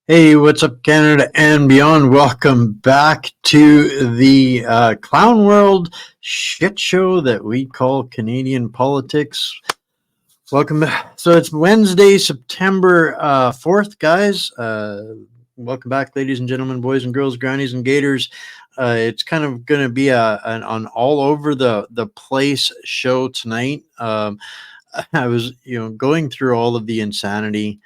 Hey, what's up, Canada and beyond? Welcome back to the clown world shit show that we call Canadian politics. Welcome back. So it's Wednesday, September 4th, guys. Welcome back, ladies and gentlemen, boys and girls, grannies and gators. It's kind of going to be an all over the place show tonight. I was, going through all of the insanity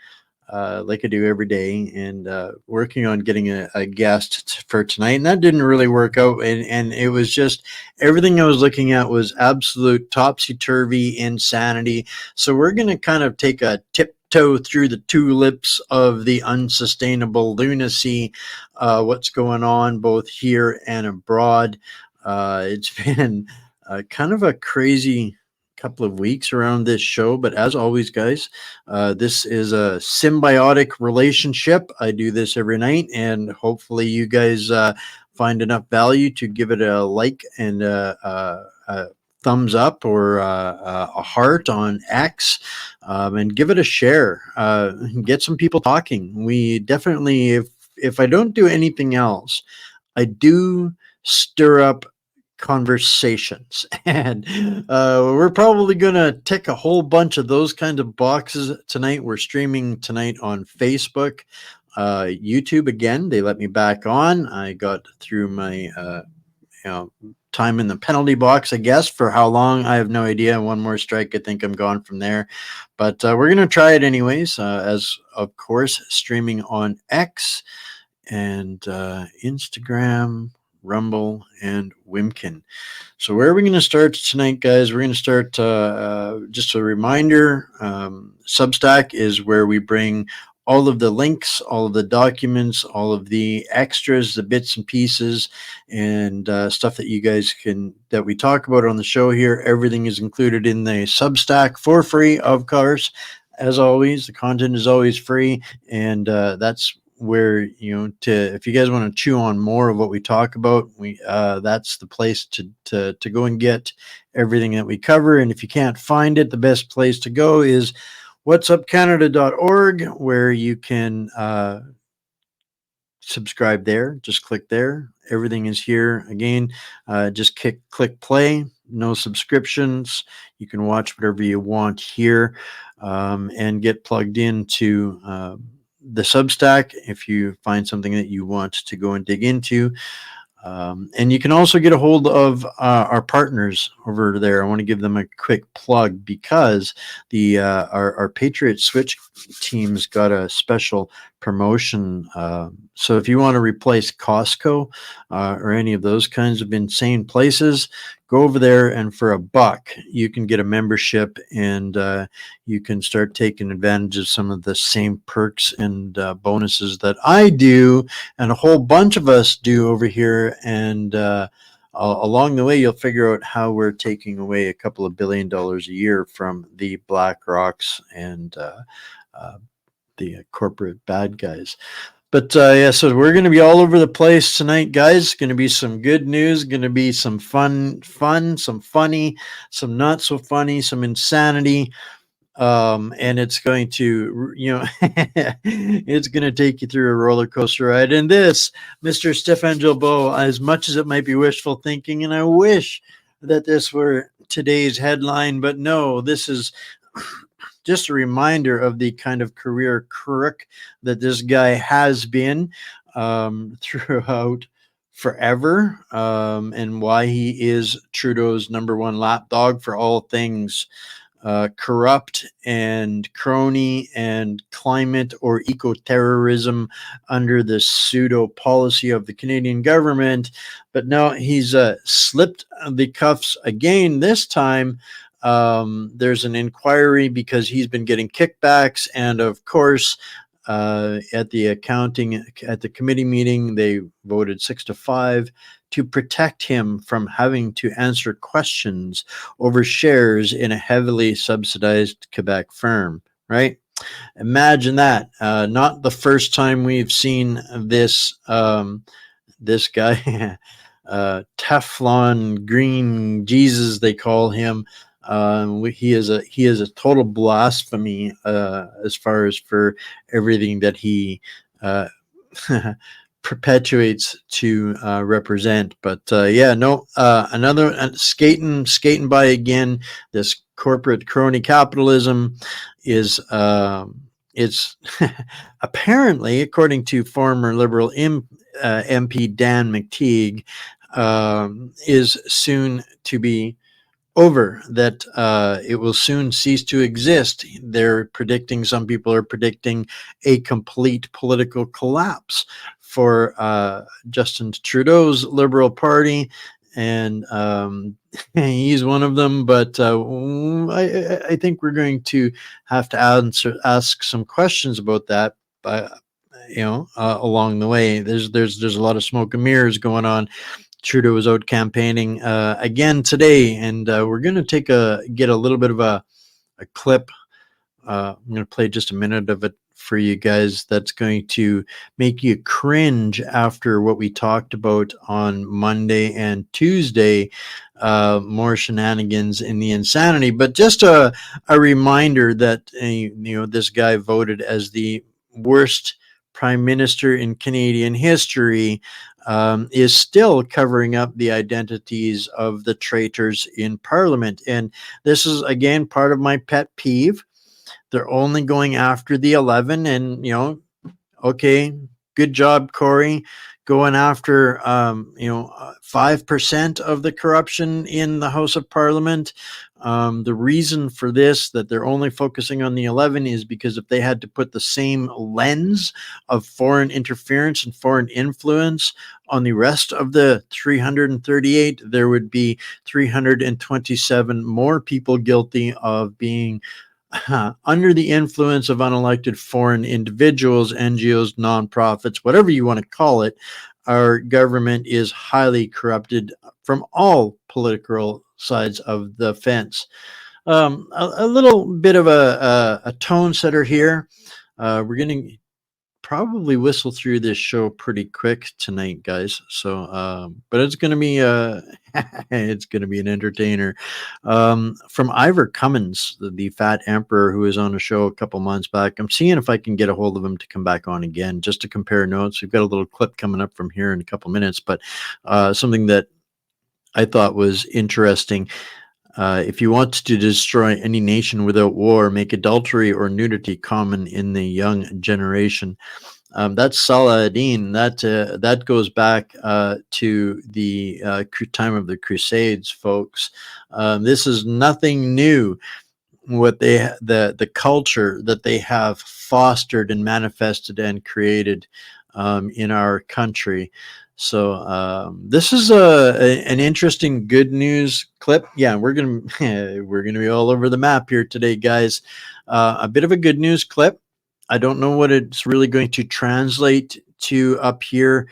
like I do every day, and working on getting a guest for tonight. And that didn't really work out. And it was just everything I was looking at was absolute topsy-turvy insanity. So we're going to kind of take a tiptoe through the tulips of the unsustainable lunacy, what's going on both here and abroad. It's been kind of a crazy couple of weeks around this show, but as always, guys, this is a symbiotic relationship. I do this every night, and hopefully you guys find enough value to give it a like and a thumbs up or a heart on X, and give it a share. Get some people talking. We definitely, if I don't do anything else, I do stir up conversations, and we're probably gonna tick a whole bunch of those kinds of boxes tonight. We're streaming tonight on Facebook, YouTube. Again, they let me back on. I got through my time in the penalty box, I guess. For how long, I have no idea. One more strike, I think I'm gone from there, but we're gonna try it anyways, as of course streaming on X and Instagram, Rumble, and Wimkin. So where are we going to start tonight, guys? We're going to start, just a reminder, Substack is where we bring all of the links, all of the documents, all of the extras, the bits and pieces, and stuff that you guys that we talk about on the show here. Everything is included in the Substack for free, of course. As always, the content is always free, and that's where, if you guys want to chew on more of what we talk about, that's the place to go and get everything that we cover. And if you can't find it, the best place to go is whatsupcanada.org, where you can subscribe there. Just click there. Everything is here. Again, just click play. No subscriptions. You can watch whatever you want here, and get plugged into the Substack if you find something that you want to go and dig into. And you can also get a hold of our partners over there. I want to give them a quick plug because our Patriot Switch team's got a special promotion. So if you want to replace Costco or any of those kinds of insane places, go over there, and for $1 you can get a membership, and you can start taking advantage of some of the same perks and bonuses that I do and a whole bunch of us do over here. And along the way, you'll figure out how we're taking away a couple of $1 billion a year from the Black Rocks and the corporate bad guys. But yeah, so we're going to be all over the place tonight, guys. Going to be some good news, going to be some fun, some funny, some not so funny, some insanity. And it's going to, it's going to take you through a roller coaster ride. And this, Mr. Stefan Gilbo, as much as it might be wishful thinking, and I wish that this were today's headline, but no, this is just a reminder of the kind of career crook that this guy has been throughout forever, and why he is Trudeau's number one lapdog for all things corrupt and crony and climate or eco-terrorism under the pseudo policy of the Canadian government. But now he's slipped the cuffs again. This time there's an inquiry because he's been getting kickbacks, and of course at the committee meeting, they voted 6-5 to protect him from having to answer questions over shares in a heavily subsidized Quebec firm, right? Imagine that. Not the first time we've seen this this guy, Teflon Green Jesus, they call him. He is a total blasphemy as far as for everything that he perpetuates to represent. But yeah, no, another skating by again. This corporate crony capitalism is it's apparently, according to former Liberal MP Dan McTeague, is soon to be over, that it will soon cease to exist. They're predicting, some people are predicting a complete political collapse for Justin Trudeau's Liberal Party, and he's one of them. But I think we're going to have to ask some questions about that. Along the way, there's a lot of smoke and mirrors going on. Trudeau was out campaigning again today, and we're going to get a little bit of a clip. I'm going to play just a minute of it for you guys. That's going to make you cringe after what we talked about on Monday and Tuesday. More shenanigans in the insanity, but just a reminder that this guy voted as the worst prime minister in Canadian history. Is still covering up the identities of the traitors in Parliament. And this is, again, part of my pet peeve. They're only going after the 11, and, okay, good job, Corey, going after, 5% of the corruption in the House of Parliament. The reason for this, that they're only focusing on the 11, is because if they had to put the same lens of foreign interference and foreign influence on the rest of the 338, there would be 327 more people guilty of being under the influence of unelected foreign individuals, NGOs, nonprofits, whatever you want to call it. Our government is highly corrupted from all political sides of the fence. A little bit of a tone setter here. We're going to probably whistle through this show pretty quick tonight, guys. So, but it's going to be it's going to be an entertainer. From Ivor Cummins, the Fat Emperor, who was on a show a couple months back. I'm seeing if I can get a hold of him to come back on again, just to compare notes. We've got a little clip coming up from here in a couple minutes, but something that I thought was interesting. If you want to destroy any nation without war, make adultery or nudity common in the young generation. That's Saladin. That goes back to the time of the Crusades, folks. This is nothing new. What the culture that they have fostered and manifested and created in our country. So this is an interesting good news clip. Yeah, we're gonna be all over the map here today, guys. A bit of a good news clip. I don't know what it's really going to translate to up here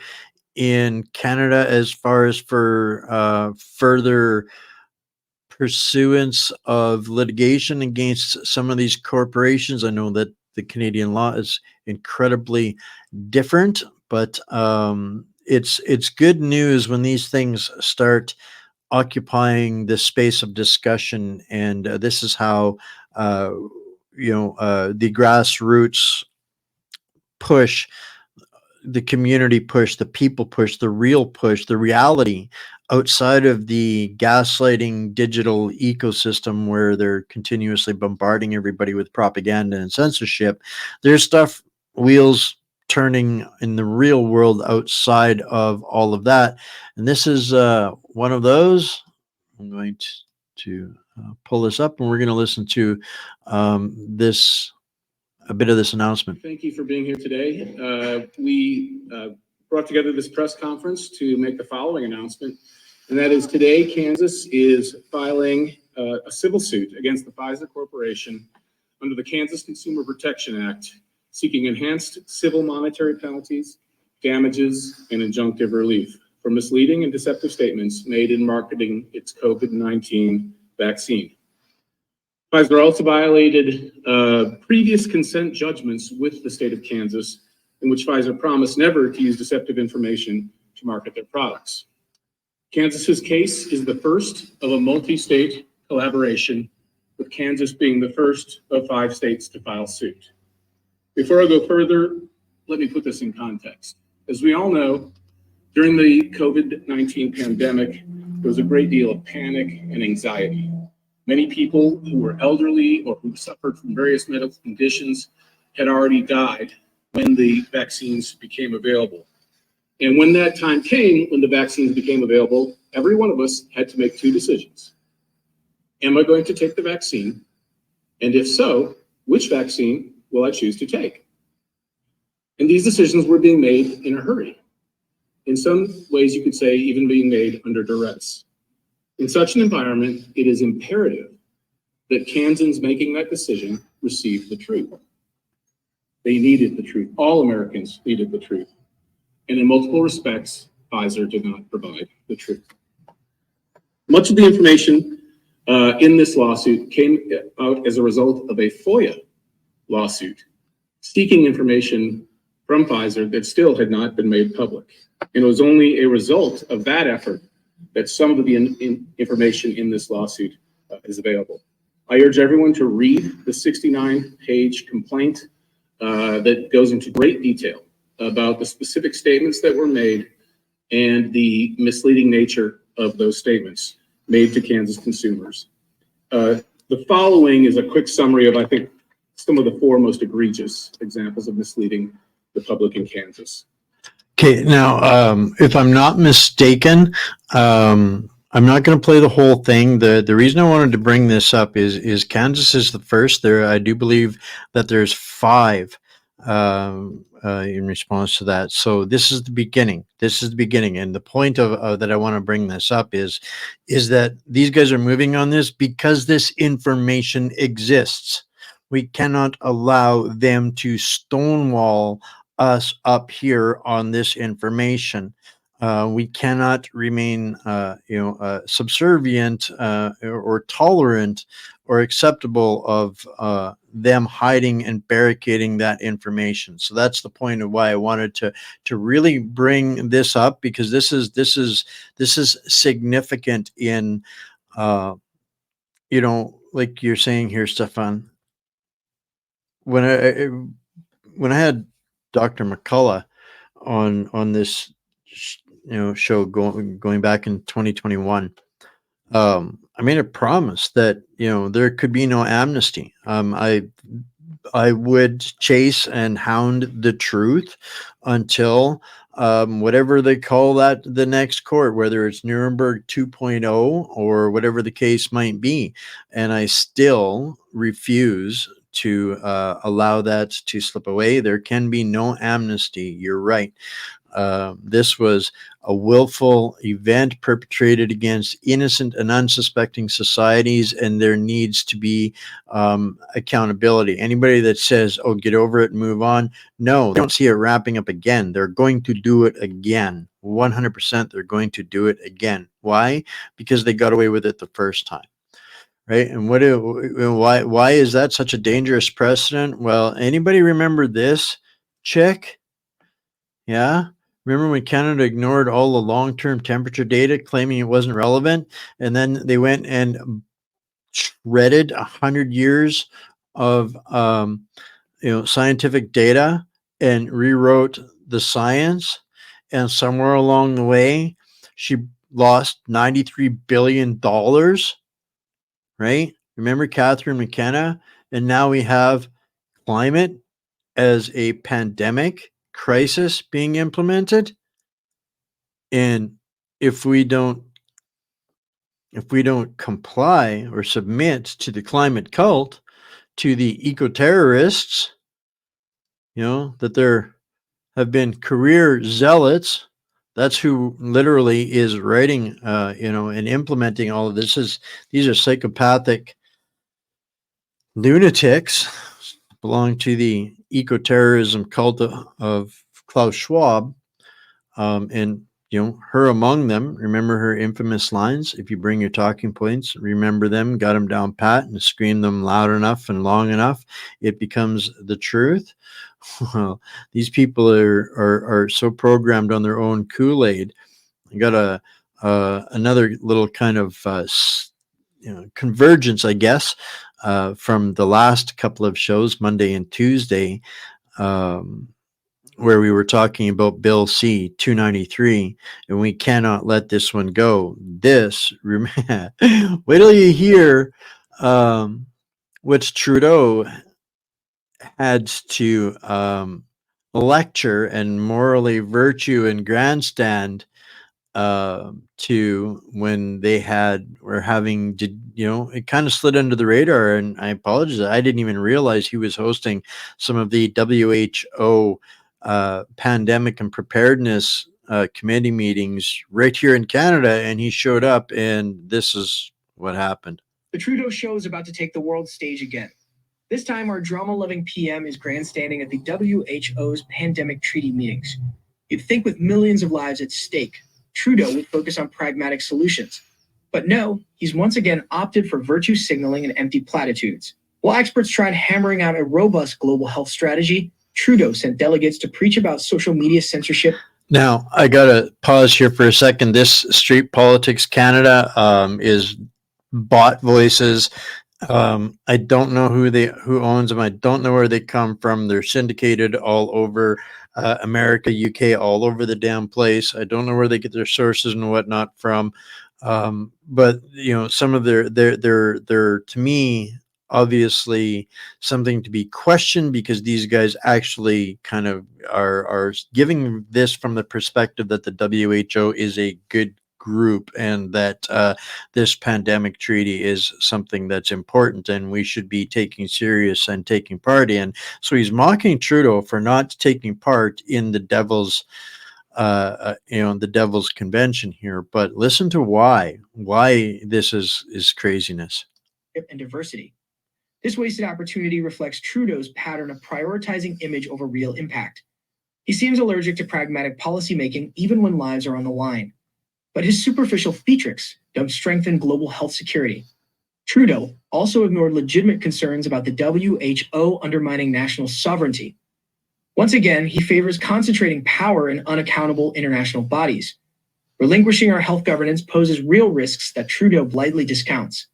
in Canada as far as for further pursuance of litigation against some of these corporations. I know that the Canadian law is incredibly different, but it's good news when these things start occupying the space of discussion, and this is how the grassroots push, the community push, the people push, the real push, the reality outside of the gaslighting digital ecosystem where they're continuously bombarding everybody with propaganda and censorship, there's stuff, wheels turning in the real world outside of all of that. And this is one of those. I'm going to pull this up, and we're going to listen to a bit of this announcement. Thank you for being here today. We brought together this press conference to make the following announcement, and that is today Kansas is filing a civil suit against the Pfizer Corporation under the Kansas Consumer Protection Act, seeking enhanced civil monetary penalties, damages, and injunctive relief for misleading and deceptive statements made in marketing its COVID-19 vaccine. Pfizer also violated previous consent judgments with the state of Kansas, in which Pfizer promised never to use deceptive information to market their products. Kansas's case is the first of a multi-state collaboration, with Kansas being the first of 5 states to file suit. Before I go further, let me put this in context. As we all know, during the COVID-19 pandemic, there was a great deal of panic and anxiety. Many people who were elderly or who suffered from various medical conditions had already died when the vaccines became available. And when that time came, when the vaccines became available, every one of us had to make 2 decisions. Am I going to take the vaccine? And if so, which vaccine will I choose to take? And these decisions were being made in a hurry. In some ways, you could say even being made under duress. In such an environment, it is imperative that Kansans making that decision receive the truth. They needed the truth. All Americans needed the truth. And in multiple respects, Pfizer did not provide the truth. Much of the information in this lawsuit came out as a result of a FOIA lawsuit seeking information from Pfizer that still had not been made public. And it was only a result of that effort that some of the information in this lawsuit is available. I urge everyone to read the 69-page complaint that goes into great detail about the specific statements that were made and the misleading nature of those statements made to Kansas consumers. The following is a quick summary of, I think, some of the 4 most egregious examples of misleading the public in Kansas. Okay, now, if I'm not mistaken, I'm not going to play the whole thing. The reason I wanted to bring this up is Kansas is the first. There, I do believe that there's 5 in response to that. So this is the beginning. This is the beginning, and the point of that I want to bring this up is that these guys are moving on this because this information exists. We cannot allow them to stonewall us up here on this information. We cannot remain, subservient or tolerant or acceptable of them hiding and barricading that information. So that's the point of why I wanted to really bring this up, because this is significant in, like you're saying here, Stefan. When I had Dr. McCullough on this show going back in 2021, I made a promise that there could be no amnesty. I would chase and hound the truth until whatever they call that, the next court, whether it's Nuremberg 2.0 or whatever the case might be. And I still refuse to allow that to slip away. There can be no amnesty. You're right. This was a willful event perpetrated against innocent and unsuspecting societies, and there needs to be accountability. Anybody that says, oh, get over it and move on, no, they don't see it wrapping up again. They're going to do it again. 100% they're going to do it again. Why? Because they got away with it the first time. Right. And why is that such a dangerous precedent? Well, anybody remember this chick? Yeah. Remember when Canada ignored all the long-term temperature data, claiming it wasn't relevant, and then they went and shredded 100 years of scientific data and rewrote the science, and somewhere along the way, she lost $93 billion, right? Remember Catherine McKenna? And now we have climate as a pandemic crisis being implemented. And if we don't comply or submit to the climate cult, to the eco-terrorists, that there have been career zealots. That's who literally is writing, and implementing all of this. These are psychopathic lunatics, belong to the eco-terrorism cult of Klaus Schwab, and her among them. Remember her infamous lines: "If you bring your talking points, remember them, got them down pat, and scream them loud enough and long enough, it becomes the truth." Well, these people are so programmed on their own Kool-Aid. I got another little kind of convergence, I guess, from the last couple of shows, Monday and Tuesday, where we were talking about Bill C-293, and we cannot let this one go. Wait till you hear what Trudeau had to lecture and morally virtue and grandstand to when they were having, it kind of slid under the radar, and I apologize, I didn't even realize he was hosting some of the WHO pandemic and preparedness committee meetings right here in Canada, and he showed up, and this is what happened. The Trudeau show is about to take the world stage again. This time, our drama-loving PM is grandstanding at the WHO's pandemic treaty meetings. You'd think with millions of lives at stake, Trudeau would focus on pragmatic solutions. But no, he's once again opted for virtue signaling and empty platitudes. While experts tried hammering out a robust global health strategy, Trudeau sent delegates to preach about social media censorship. Now, I got to pause here for a second. This Street Politics Canada is bot voices. I don't know who owns them. I don't know where they come from. They're syndicated all over America, UK, all over the damn place. I don't know where they get their sources and whatnot from. But some of their to me, obviously something to be questioned, because these guys actually kind of are giving this from the perspective that the WHO is a good group, and that this pandemic treaty is something that's important and we should be taking serious and taking part in. So he's mocking Trudeau for not taking part in the devil's the devil's convention here. But listen to why this is craziness. And diversity. This wasted opportunity reflects Trudeau's pattern of prioritizing image over real impact. He seems allergic to pragmatic policymaking even when lives are on the line. But his superficial theatrics don't strengthen global health security. Trudeau also ignored legitimate concerns about the WHO undermining national sovereignty. Once again, he favors concentrating power in unaccountable international bodies. Relinquishing our health governance poses real risks that Trudeau blithely discounts.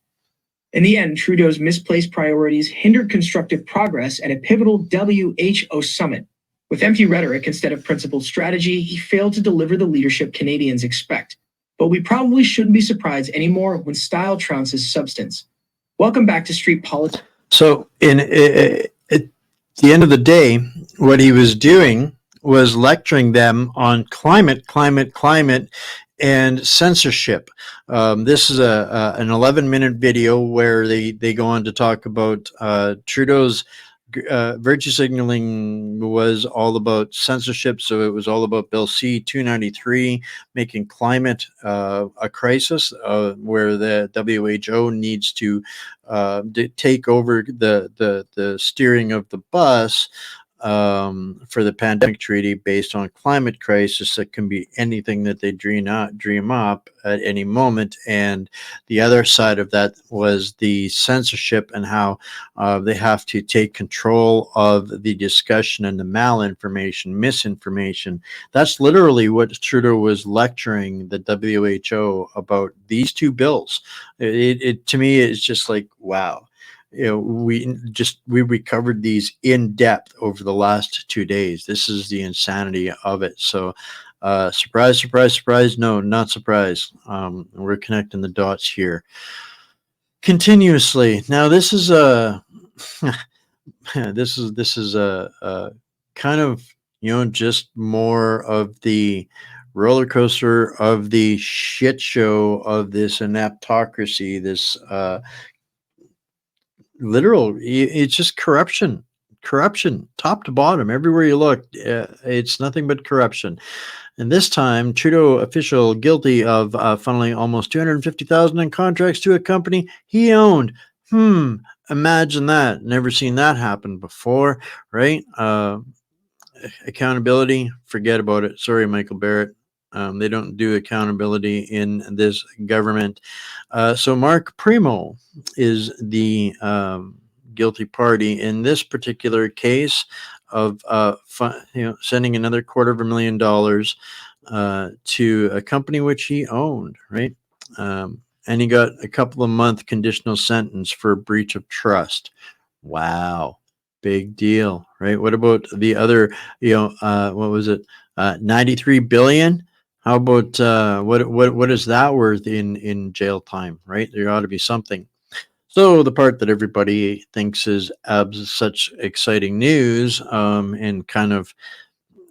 In the end, Trudeau's misplaced priorities hindered constructive progress at a pivotal WHO summit. With empty rhetoric instead of principled strategy, he failed to deliver the leadership Canadians expect. But we probably shouldn't be surprised anymore when style trounces substance. Welcome back to Street Politics. So at the end of the day, what he was doing was lecturing them on climate, and censorship. This is an 11-minute video where they go on to talk about Trudeau's virtue signaling was all about censorship. So it was all about Bill C-293, making climate a crisis, where the WHO needs to take over the steering of the bus for the pandemic treaty based on climate crisis. That can be anything that they dream up at any moment. And the other side of that was the censorship and how they have to take control of the discussion and the malinformation, misinformation. That's literally what Trudeau was lecturing the WHO about these two bills. It to me, it's just like, wow. We recovered these in depth over the last 2 days. This is the insanity of it. So Surprise, surprise, surprise. No, not surprise. We're connecting the dots here continuously. Now, this is a this is a kind of, just more of the roller coaster of the shit show of this ineptocracy, this it's just corruption, top to bottom, everywhere you look. It's nothing but corruption. And this time, Trudeau official guilty of funneling almost 250,000 in contracts to a company he owned. Imagine that. Never seen that happen before, right? Accountability, forget about it. Sorry, Michael Barrett. They don't do accountability in this government. So Mark Primo is the guilty party in this particular case of sending another $250,000 to a company which he owned, right? And he got a couple of month conditional sentence for breach of trust. Wow. Big deal, right? What about the other, what was it? 93 billion. How about what is that worth in jail time, right? There ought to be something. So the part that everybody thinks is such exciting news, and kind of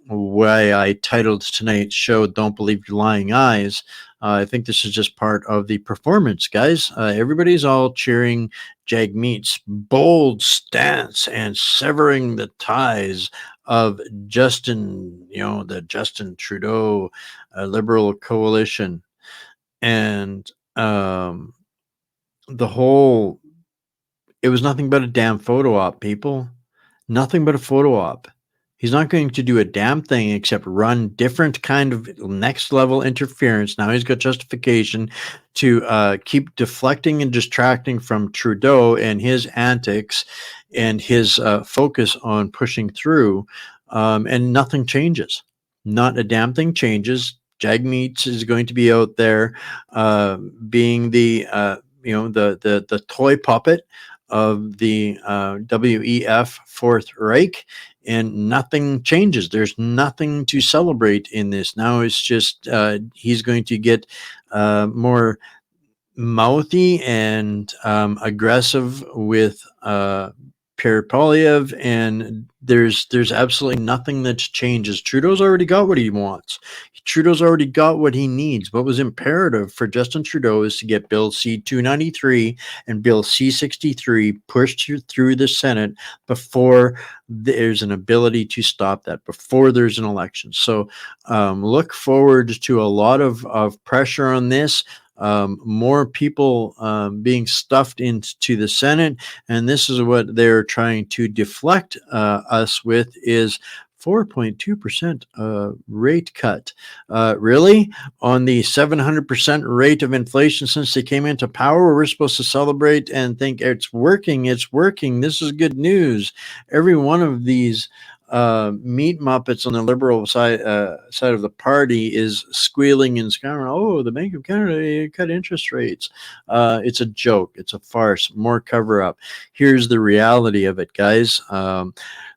why I titled tonight's show "Don't Believe Your Lying Eyes." I think this is just part of the performance, guys. Everybody's all cheering Jagmeet's bold stance and severing the ties of Justin, the Justin Trudeau Liberal coalition, and the whole. It was nothing but a damn photo op, people. Nothing but a photo op. He's not going to do a damn thing except run different kind of next level interference. Now he's got justification to keep deflecting and distracting from Trudeau and his antics and his focus on pushing through, and nothing changes. Not a damn thing changes. Jagmeet is going to be out there being the the toy puppet of the WEF Fourth Reich, and nothing changes. There's nothing to celebrate in this. Now it's just he's going to get more mouthy and aggressive with Pierre Poilievre, and there's absolutely nothing that changes. Trudeau's already got what he wants. Trudeau's already got what he needs. What was imperative for Justin Trudeau is to get Bill C-293 and Bill C-63 pushed through the Senate before there's an ability to stop that, before there's an election. So look forward to a lot of pressure on this. More people being stuffed into the Senate, and this is what they're trying to deflect us with is 4.2% rate cut. Really? On the 700% rate of inflation since they came into power, we're supposed to celebrate and think it's working. It's working. This is good news. Every one of these meat muppets on the Liberal side of the party is squealing and screaming, oh, the Bank of Canada cut interest rates. It's a joke. It's a farce. More cover up. Here's the reality of it, guys.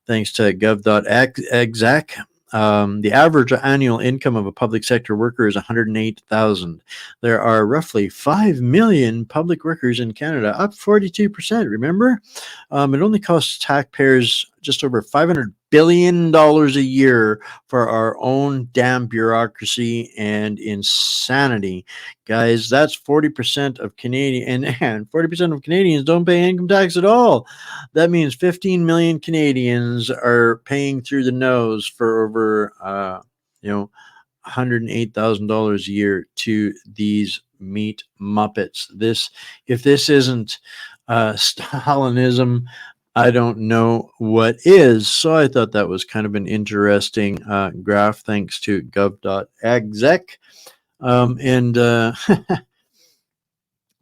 Thanks to gov.exec. The average annual income of a public sector worker is $108,000. There are roughly 5 million public workers in Canada, up 42%. Remember? It only costs taxpayers just over $500 billion a year for our own damn bureaucracy and insanity. Guys, that's 40% of Canadian, and 40% of Canadians don't pay income tax at all. That means 15 million Canadians are paying through the nose for over, $108,000 a year to these meat muppets. If this isn't Stalinism, I don't know what is. So I thought that was kind of an interesting graph, thanks to gov.exec.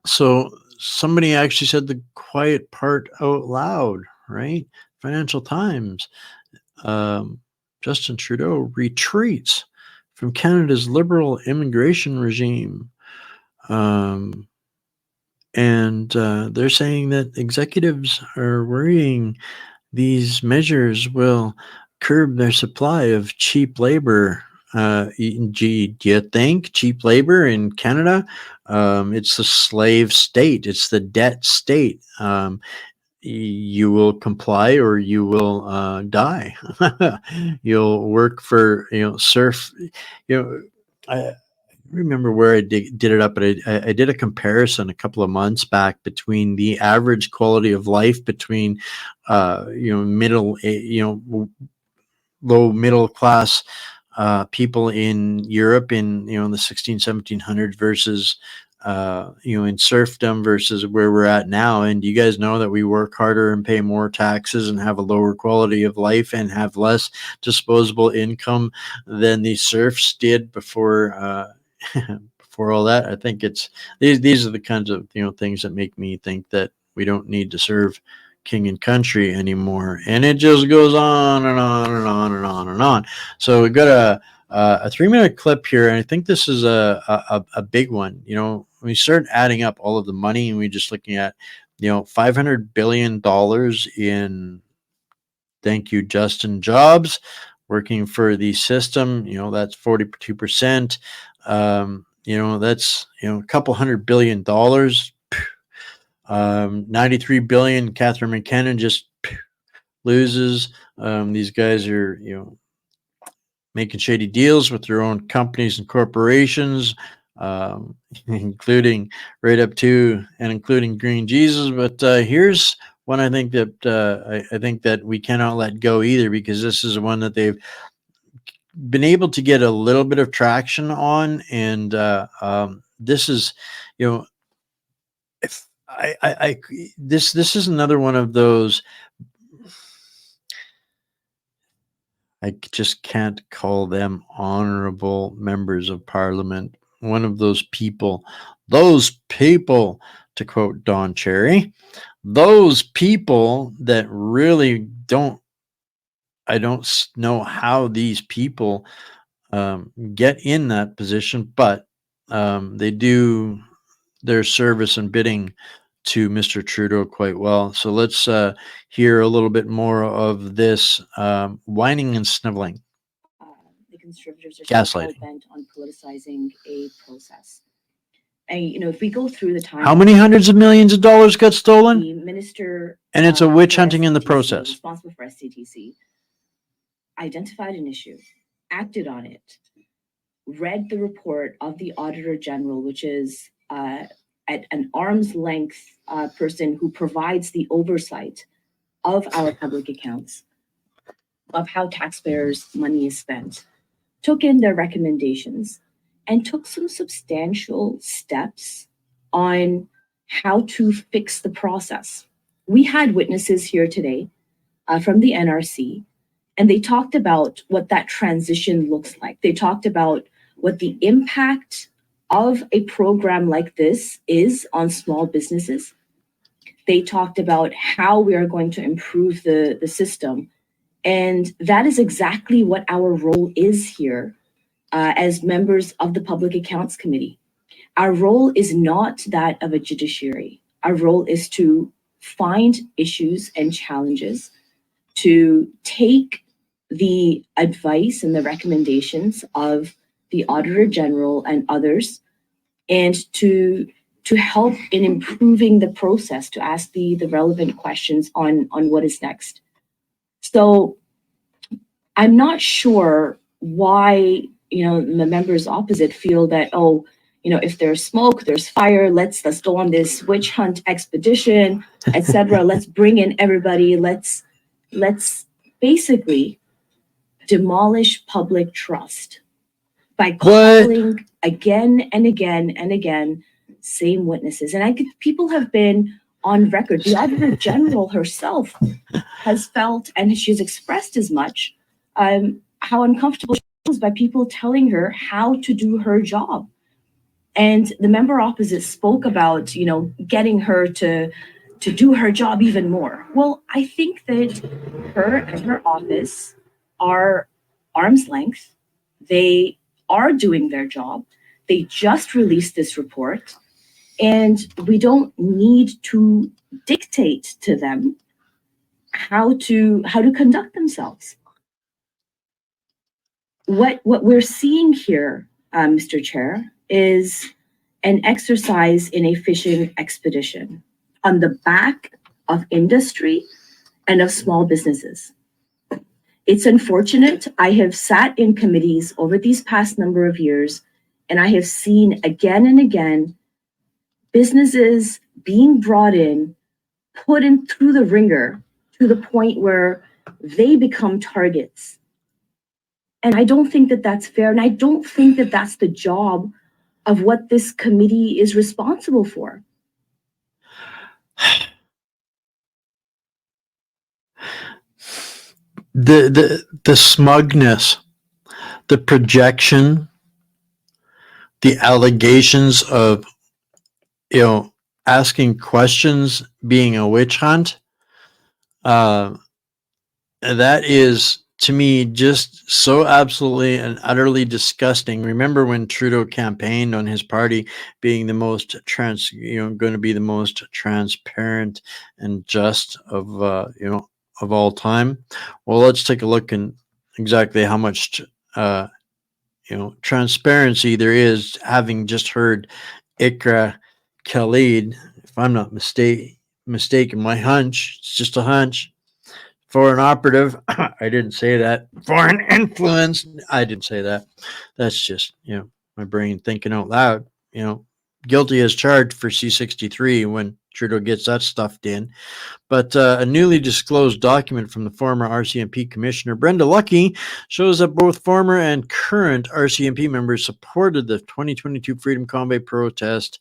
So somebody actually said the quiet part out loud, right? Financial Times. Justin Trudeau retreats from Canada's liberal immigration regime. And they're saying that executives are worrying these measures will curb their supply of cheap labor. Do you think cheap labor in Canada? It's the slave state. It's the debt state. You will comply or you will die. You'll work for, surf. I remember where I did it up, but I did a comparison a couple of months back between the average quality of life between, low middle class people in Europe in the 1700s versus in serfdom versus where we're at now. And you guys know that we work harder and pay more taxes and have a lower quality of life and have less disposable income than the serfs did before before all that. I think it's these are the kinds of things that make me think that we don't need to serve king and country anymore. And it just goes on and on and on and on and on. So we've got a 3-minute clip here, and I think this is a big one. When we start adding up all of the money, and we're just looking at $500 billion in, thank you, Justin, jobs working for the system. That's 42%. That's a couple $100 billion. 93 billion. Catherine McKenna just loses. These guys are making shady deals with their own companies and corporations, including right up to and including Green Jesus. But here's one I think that we cannot let go either, because this is one that they've been able to get a little bit of traction on, and this is if this is another one of those. I just can't call them honorable members of parliament. One of those people, to quote Don Cherry, those people that really don't, I don't know how these people get in that position, but they do their service and bidding to Mr. Trudeau quite well. So let's hear a little bit more of this whining and sniveling. The Conservatives are Gaslighting. bent on politicizing a process. And if we go through the time, How many hundreds of millions of dollars got stolen? the minister, And it's a witch for hunting in the SCTC, process. responsible for SCTC, identified an issue, acted on it, read the report of the Auditor General, which is at an arm's length person who provides the oversight of our public accounts, of how taxpayers' money is spent, took in their recommendations, and took some substantial steps on how to fix the process. We had witnesses here today from the NRC, and they talked about what that transition looks like. They talked about what the impact of a program like this is on small businesses. They talked about how we are going to improve the system. And that is exactly what our role is here as members of the Public Accounts Committee. Our role is not that of a judiciary. Our role is to find issues and challenges, to take the advice and the recommendations of the Auditor General and others, and to help in improving the process, to ask the relevant questions on what is next. So I'm not sure why the members opposite feel that, if there's smoke, there's fire, let's go on this witch hunt expedition, etc. Let's bring in everybody. Let's basically demolish public trust by calling again and again and again same witnesses. And people have been on record. The Auditor General herself has felt, and she's expressed as much, how uncomfortable she feels by people telling her how to do her job. And the member opposite spoke about, getting her to do her job even more. Well, I think that her and her office are arm's length. They are doing their job. They just released this report, and we don't need to dictate to them how to conduct themselves. what we're seeing here, Mr. Chair, is an exercise in a fishing expedition on the back of industry and of small businesses. It's unfortunate. I have sat in committees over these past number of years, and I have seen again and again businesses being brought in, put in through the ringer to the point where they become targets. And I don't think that that's fair. And I don't think that that's the job of what this committee is responsible for. The smugness, the projection, the allegations of, asking questions being a witch hunt, that is, to me, just so absolutely and utterly disgusting. Remember when Trudeau campaigned on his party being the most going to be the most transparent and just of of all time? Well, let's take a look in exactly how much transparency there is, having just heard Ikra Khalid, if I'm not mistaken, my hunch, it's just a hunch, foreign operative, I didn't say that, foreign influence, I didn't say that. That's just, my brain thinking out loud, guilty as charged for C-63 when Trudeau gets that stuffed in. But a newly disclosed document from the former RCMP Commissioner Brenda Lucki shows that both former and current RCMP members supported the 2022 Freedom Convoy protest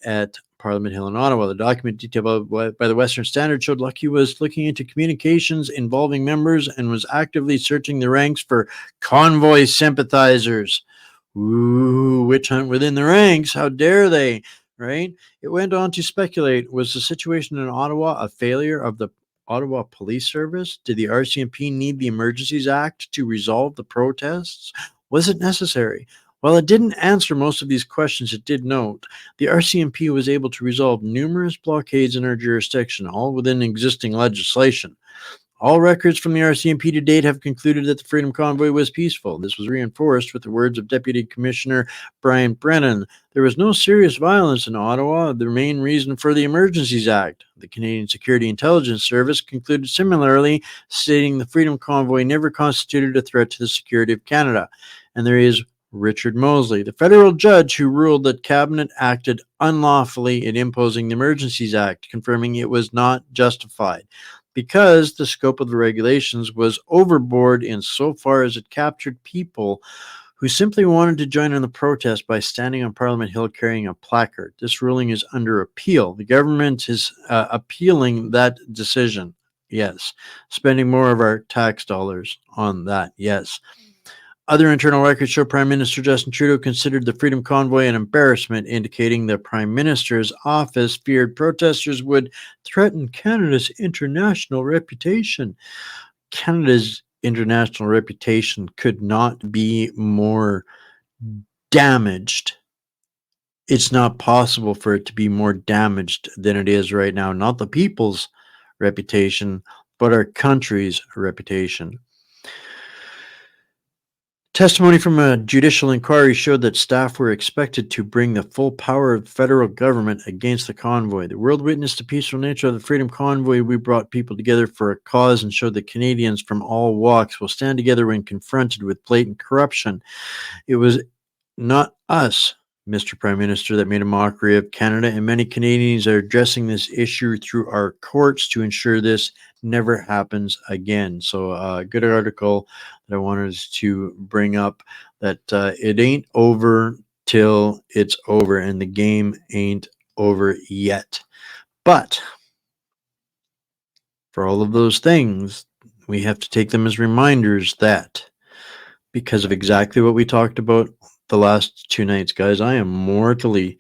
at Parliament Hill in Ottawa. The document detailed by the Western Standard showed Lucki was looking into communications involving members and was actively searching the ranks for convoy sympathizers. Ooh, witch hunt within the ranks. How dare they? Right? It went on to speculate, was the situation in Ottawa a failure of the Ottawa Police Service? Did the RCMP need the Emergencies Act to resolve the protests? Was it necessary? While it didn't answer most of these questions, it did note the RCMP was able to resolve numerous blockades in our jurisdiction, all within existing legislation. All records from the RCMP to date have concluded that the Freedom Convoy was peaceful. This was reinforced with the words of Deputy Commissioner Brian Brennan. There was no serious violence in Ottawa, the main reason for the Emergencies Act. The Canadian Security Intelligence Service concluded similarly, stating the Freedom Convoy never constituted a threat to the security of Canada. And there is Richard Mosley, the federal judge who ruled that Cabinet acted unlawfully in imposing the Emergencies Act, confirming it was not justified, because the scope of the regulations was overboard insofar as it captured people who simply wanted to join in the protest by standing on Parliament Hill carrying a placard. This ruling is under appeal. The government is appealing that decision. Yes. Spending more of our tax dollars on that. Yes. Other internal records show Prime Minister Justin Trudeau considered the Freedom Convoy an embarrassment, indicating the Prime Minister's office feared protesters would threaten Canada's international reputation. Canada's international reputation could not be more damaged. It's not possible for it to be more damaged than it is right now. Not the people's reputation, but our country's reputation. Testimony from a judicial inquiry showed that staff were expected to bring the full power of the federal government against the convoy. The world witnessed the peaceful nature of the Freedom Convoy. We brought people together for a cause and showed that Canadians from all walks will stand together when confronted with blatant corruption. It was not us, Mr. Prime Minister, that made a mockery of Canada, and many Canadians are addressing this issue through our courts to ensure this never happens again. So a good article that I wanted to bring up, that it ain't over till it's over, and the game ain't over yet. But for all of those things, we have to take them as reminders that because of exactly what we talked about the last two nights, guys, I am mortally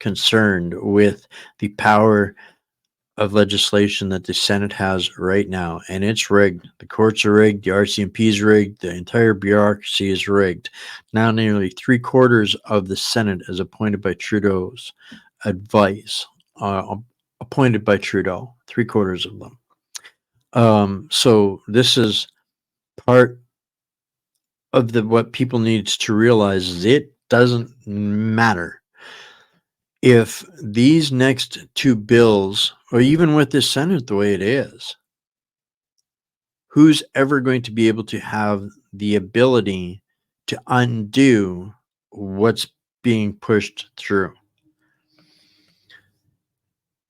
concerned with the power of legislation that the Senate has right now, and it's rigged. The courts are rigged, the RCMP is rigged, the entire bureaucracy is rigged. Now nearly 3/4 of the Senate is appointed by Trudeau's advice, appointed by Trudeau, 3/4 of them. So this is part what people need to realize is it doesn't matter if these next two bills, or even with this Senate the way it is, who's ever going to be able to have the ability to undo what's being pushed through?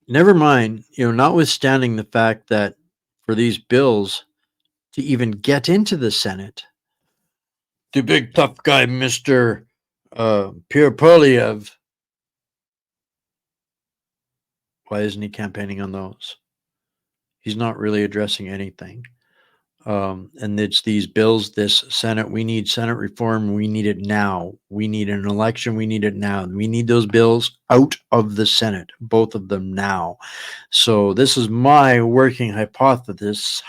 Never mind, notwithstanding the fact that for these bills to even get into the Senate, the big tough guy, Mr. Pierre Poilievre, why isn't he campaigning on those? He's not really addressing anything. And it's these bills, this Senate, we need Senate reform. We need it now. We need an election. We need it now. We need those bills out of the Senate, both of them now. So this is my working hypothesis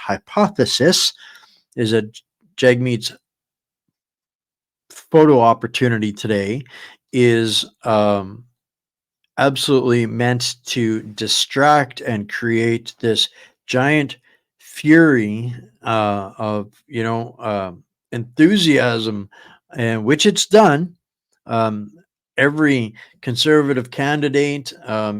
is that Jagmeet's photo opportunity today is absolutely meant to distract and create this giant fury of enthusiasm, and which it's done. Every conservative candidate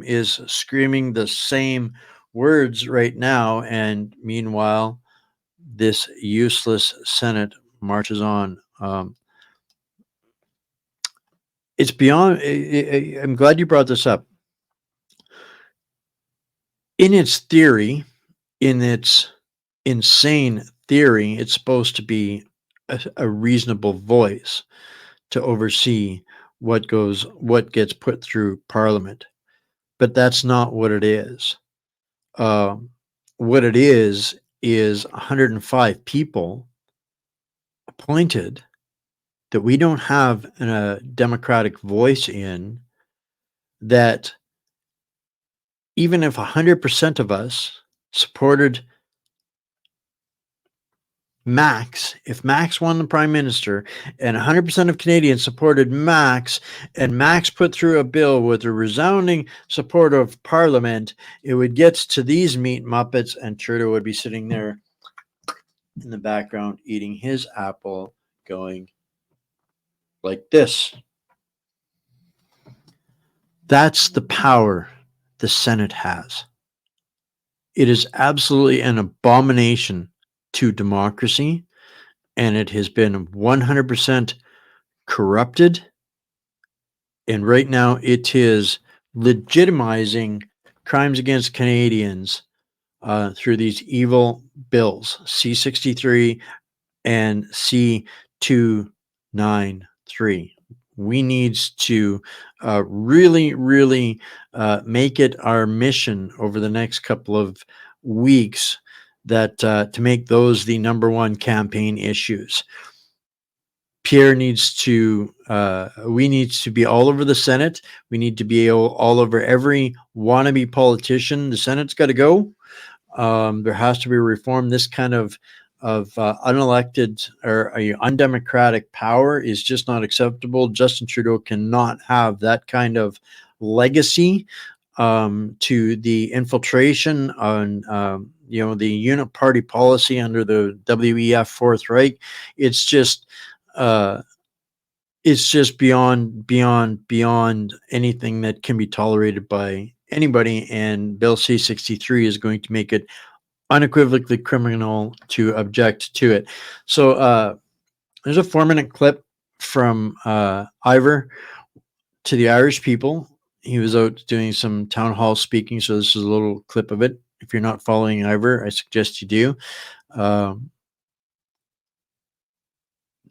is screaming the same words right now, and meanwhile, this useless Senate marches on. It's beyond. I'm glad you brought this up. In its theory, in its insane theory, it's supposed to be a reasonable voice to oversee what gets put through Parliament, but that's not what it is. What it is 105 people appointed that we don't have a democratic voice in, that even if 100% of us supported Max, if Max won the prime minister and 100% of Canadians supported Max, and Max put through a bill with a resounding support of Parliament, it would get to these meat muppets, and Trudeau would be sitting there in the background eating his apple, going like this. That's the power the Senate has. It is absolutely an abomination to democracy, and it has been 100% corrupted. And right now it is legitimizing crimes against Canadians through these evil bills, C-63 and C-293. We need to really make it our mission over the next couple of weeks that to make those the number one campaign issues. Pierre needs to, we need to be all over the Senate. We need to be all over every wannabe politician. The Senate's got to go. There has to be reform. This kind of unelected or undemocratic power is just not acceptable. Justin Trudeau cannot have that kind of legacy to the infiltration on the unit party policy under the WEF Fourth Reich. It's just beyond anything that can be tolerated by anybody, and Bill C-63 is going to make it unequivocally criminal to object to it. So there's a 4-minute clip from Ivor to the Irish people. He was out doing some town hall speaking, so this is a little clip of it. If you're not following Ivor, I suggest you do.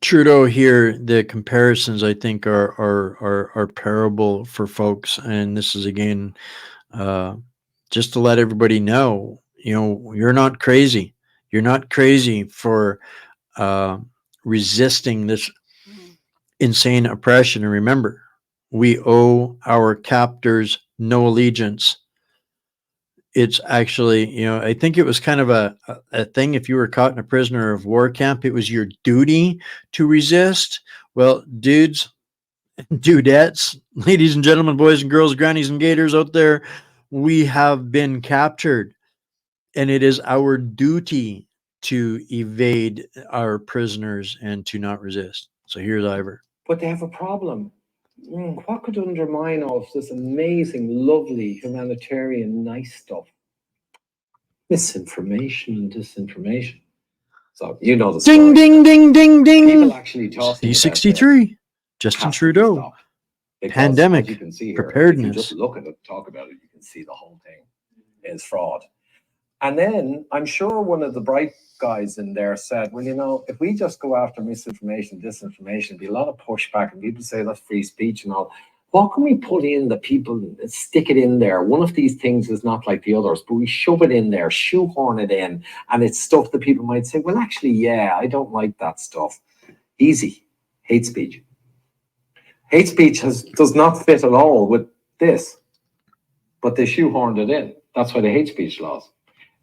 Trudeau here, the comparisons I think are parable for folks, and this is again just to let everybody know, you're not crazy. You're not crazy for resisting this insane oppression. And remember, we owe our captors no allegiance. It's actually, I think it was kind of a thing. If you were caught in a prisoner of war camp, it was your duty to resist. Well, dudes, dudettes, ladies and gentlemen, boys and girls, grannies and gators out there, we have been captured, and it is our duty to evade our prisoners and to not resist. So here's Ivor. But they have a problem. What could undermine all of this amazing, lovely, humanitarian, nice stuff? Misinformation and disinformation. So you know the story. Ding, ding, ding, ding, People ding. actually talking about this C63. Justin has to be Trudeau. stopped. Because, Pandemic as you can see here, preparedness. If you just look at it, talk about it, you can see the whole thing is fraud. And then I'm sure one of the bright guys in there said, well, you know, if we just go after misinformation, disinformation, there'll be a lot of pushback and people say that's free speech and all. What can we put in the people, stick it in there? One of these things is not like the others, but we shove it in there, shoehorn it in, and it's stuff that people might say, well, actually, yeah, I don't like that stuff. Easy. Hate speech. Hate speech does not fit at all with this, but they shoehorned it in. That's why the hate speech laws.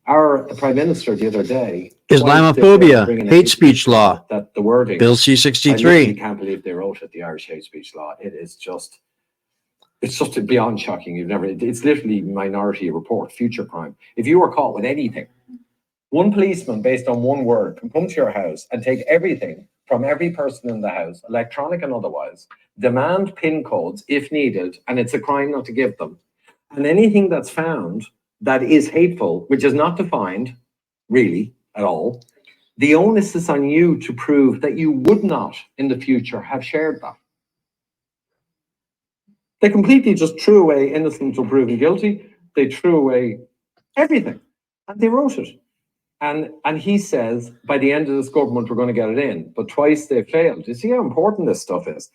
Our Prime Minister the other day... Islamophobia, hate speech law. That the wording... Bill I C63. literally can't believe they wrote it, the Irish hate speech law. It is just... It's just beyond shocking. It's literally Minority Report, future crime. If you were caught with anything, one policeman, based on one word, can come to your house and take everything from every person in the house, electronic and otherwise, demand PIN codes if needed, and it's a crime not to give them. And anything that's found that is hateful, which is not defined really at all, the onus is on you to prove that you would not in the future have shared that. They completely just threw away innocent until proven guilty. They threw away everything, and they wrote it. And he says, by the end of this government, we're going to get it in. But twice they failed. You see how important this stuff is?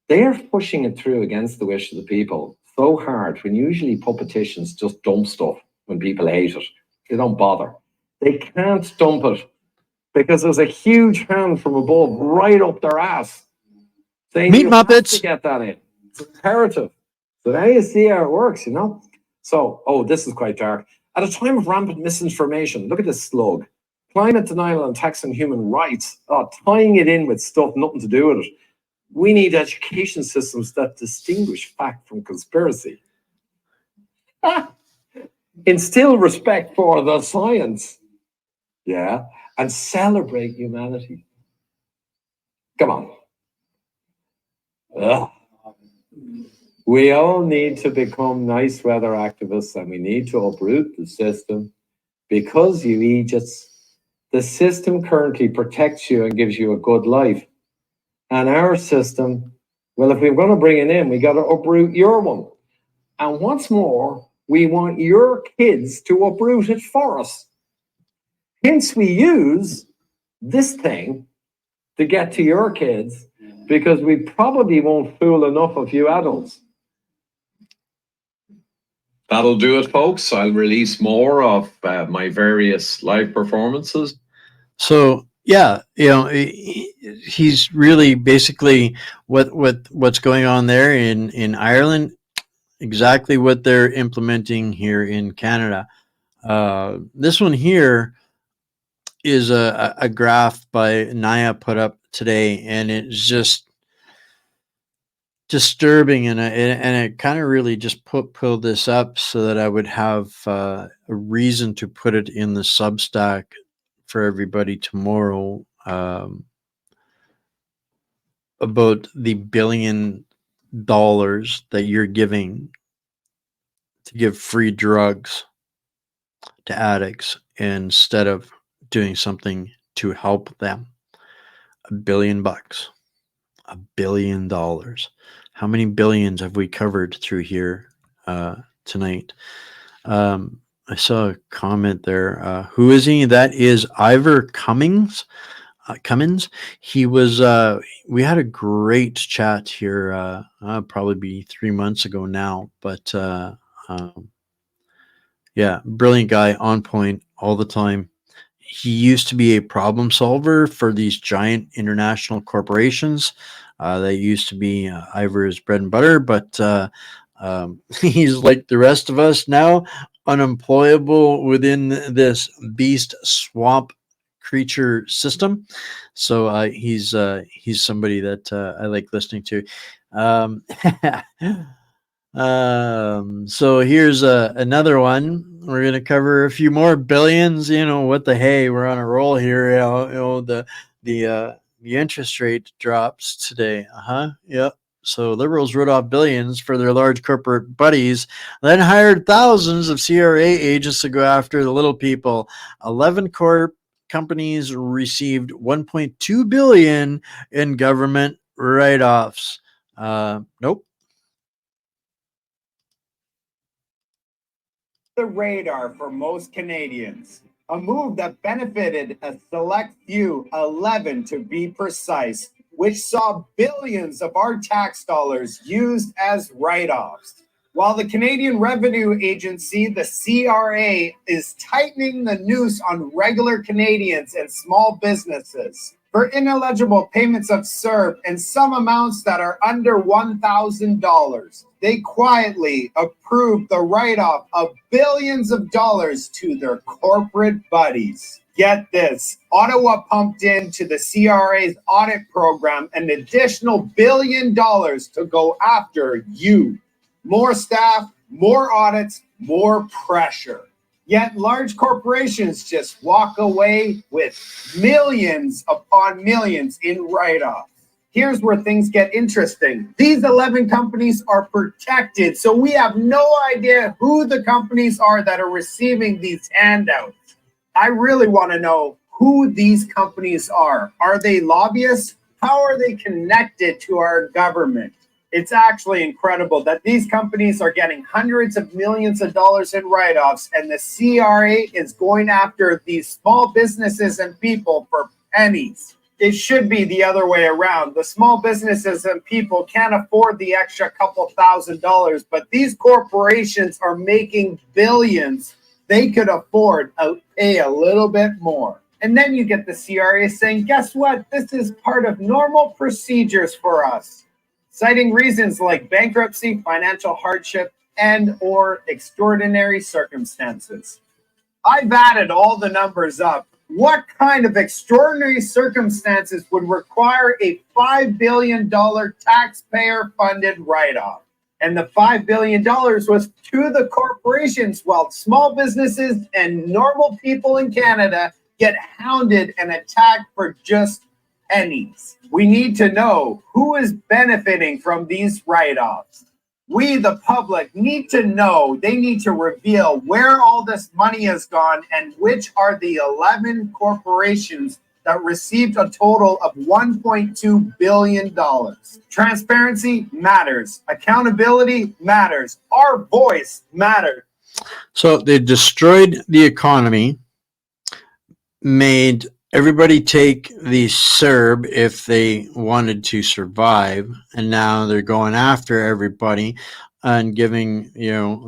They are pushing it through against the wish of the people so hard when usually politicians just dump stuff when people hate it. They don't bother. They can't dump it because there's a huge hand from above right up their ass saying, Meat you have Muppets. to get that in. It's imperative. So now you see how it works, you know? So, this is quite dark. At a time of rampant misinformation, look at this slug. Climate denial and attacks on human rights, tying it in with stuff, nothing to do with it. We need education systems that distinguish fact from conspiracy. Instill respect for the science. Yeah. And celebrate humanity. Come on. Ugh. We all need to become nice weather activists, and we need to uproot the system because, you idiots, the system currently protects you and gives you a good life. And our system, well, if we're going to bring it in, we got to uproot your one. And what's more, we want your kids to uproot it for us. Hence, we use this thing to get to your kids because we probably won't fool enough of you adults. That'll do it, folks. I'll release more of my various live performances. So yeah, he's really basically what's going on there in Ireland, exactly what they're implementing here in Canada. This one here is a graph by Naya put up today, and it's just disturbing, and it kind of really just pulled this up so that I would have a reason to put it in the Substack for everybody tomorrow, about the $1 billion that you're giving to give free drugs to addicts instead of doing something to help them. $1 billion. $1 billion. How many billions have we covered through here tonight? I saw a comment there. Who is he? That is Ivor Cummins. He was. We had a great chat here. Probably be 3 months ago now, but yeah, brilliant guy, on point all the time. He used to be a problem solver for these giant international corporations. That used to be Ivor's bread and butter, but he's like the rest of us now, unemployable within this beast swamp creature system. So he's somebody that I like listening to. So here's another one. We're gonna cover a few more billions. What the hey? We're on a roll here. The interest rate drops today. Yep. So liberals wrote off billions for their large corporate buddies, then hired thousands of CRA agents to go after the little people. 11 companies received 1.2 billion in government write-offs. Nope. The radar for most Canadians. A move that benefited a select few, 11 to be precise, which saw billions of our tax dollars used as write-offs. While the Canadian Revenue Agency, the CRA, is tightening the noose on regular Canadians and small businesses for ineligible payments of CERB and some amounts that are under $1,000. They quietly approved the write-off of billions of dollars to their corporate buddies. Get this, Ottawa pumped into the CRA's audit program an additional $1 billion to go after you. More staff, more audits, more pressure. Yet large corporations just walk away with millions upon millions in write-offs. Here's where things get interesting. These 11 companies are protected, so we have no idea who the companies are that are receiving these handouts. I really want to know who these companies are. Are they lobbyists? How are they connected to our government? It's actually incredible that these companies are getting hundreds of millions of dollars in write-offs, and the CRA is going after these small businesses and people for pennies. It should be the other way around. The small businesses and people can't afford the extra couple $1,000s, but these corporations are making billions. They could afford to pay a little bit more. And then you get the CRA saying, guess what? This is part of normal procedures for us, citing reasons like bankruptcy, financial hardship, and or extraordinary circumstances. I've added all the numbers up. What kind of extraordinary circumstances would require a $5 billion taxpayer-funded write-off? And the $5 billion was to the corporations, while small businesses and normal people in Canada get hounded and attacked for just pennies. We need to know who is benefiting from these write-offs. We, the public, need to know. They need to reveal where all this money has gone and which are the 11 corporations that received a total of $1.2 billion. Transparency matters. Accountability matters. Our voice matters. So they destroyed the economy, made everybody take the CERB if they wanted to survive, and now they're going after everybody and giving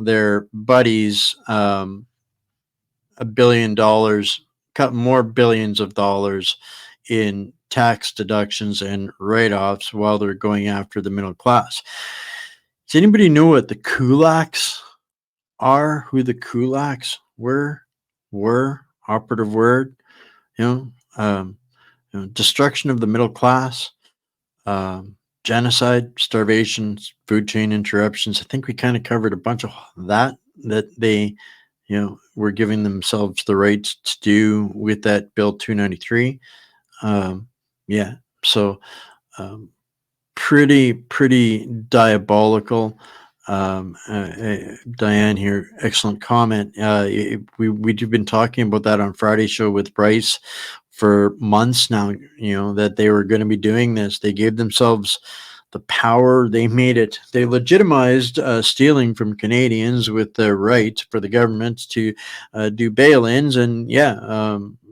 their buddies $1 billion, cut more billions of dollars in tax deductions and write-offs while they're going after the middle class. Does anybody know what the kulaks are? Who the kulaks were? Operative word. Destruction of the middle class, genocide, starvation, food chain interruptions. I think we kind of covered a bunch of that they, were giving themselves the rights to do with that Bill 293. So pretty diabolical. Diane here, excellent comment. We've been talking about that on Friday's show with Bryce for months now, that they were going to be doing this. They gave themselves the power. They legitimized stealing from Canadians with the right for the government to do bail-ins. And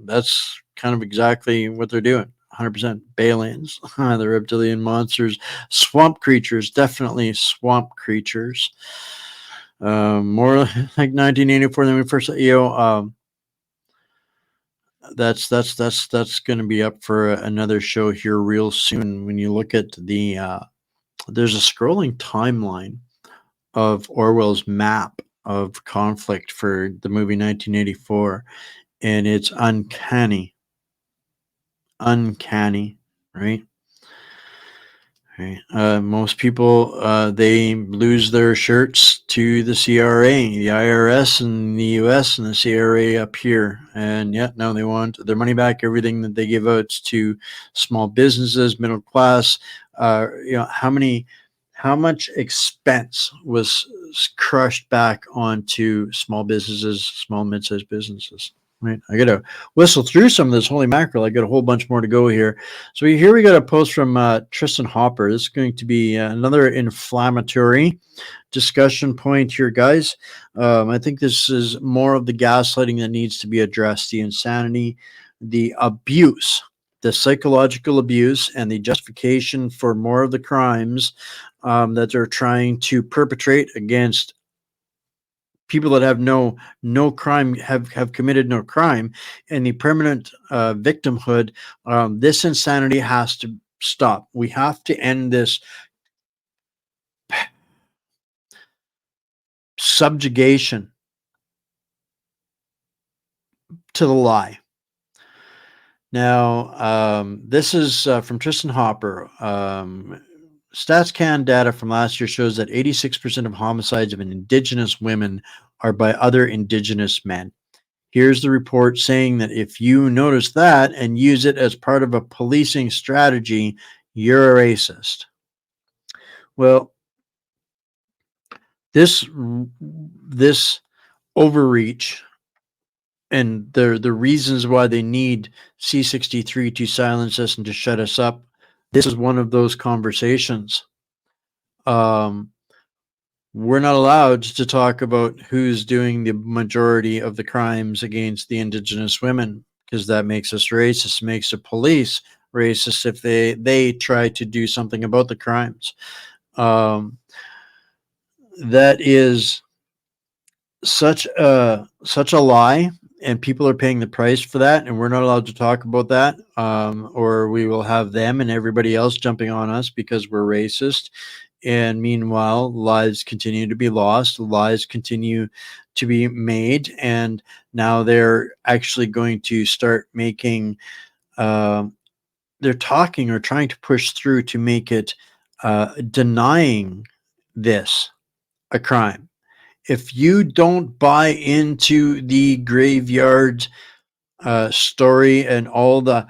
that's kind of exactly what they're doing. 100% bail-ins. The reptilian monsters, swamp creatures, definitely swamp creatures. More like 1984 than we first, that's going to be up for another show here real soon. When you look at there's a scrolling timeline of Orwell's map of conflict for the movie 1984, and it's uncanny, right? Right. Most people, they lose their shirts to the CRA, the IRS in the US, and the CRA up here. And yet now they want their money back, everything that they give out to small businesses, middle class. How much expense was crushed back onto small businesses, small mid-sized businesses? Right. I got to whistle through some of this. Holy mackerel. I got a whole bunch more to go here. So here we got a post from Tristan Hopper. This is going to be another inflammatory discussion point here, guys. I think this is more of the gaslighting that needs to be addressed, the insanity, the abuse, the psychological abuse, and the justification for more of the crimes that they're trying to perpetrate against people that have no crime, have committed no crime, and the permanent victimhood. This insanity has to stop. We have to end this subjugation to the lie. Now, this is from Tristan Hopper. StatsCan data from last year shows that 86% of homicides of Indigenous women are by other Indigenous men. Here's the report saying that if you notice that and use it as part of a policing strategy, you're a racist. Well, this overreach and the reasons why they need C63 to silence us and to shut us up, this is one of those conversations. We're not allowed to talk about who's doing the majority of the crimes against the Indigenous women, because that makes us racist, makes the police racist if they try to do something about the crimes. That is such a lie, and people are paying the price for that, and we're not allowed to talk about that, or we will have them and everybody else jumping on us because we're racist. And meanwhile, lives continue to be lost, lies continue to be made, and now they're actually going to start making, they're talking or trying to push through to make it denying this a crime. If you don't buy into the graveyard story and all the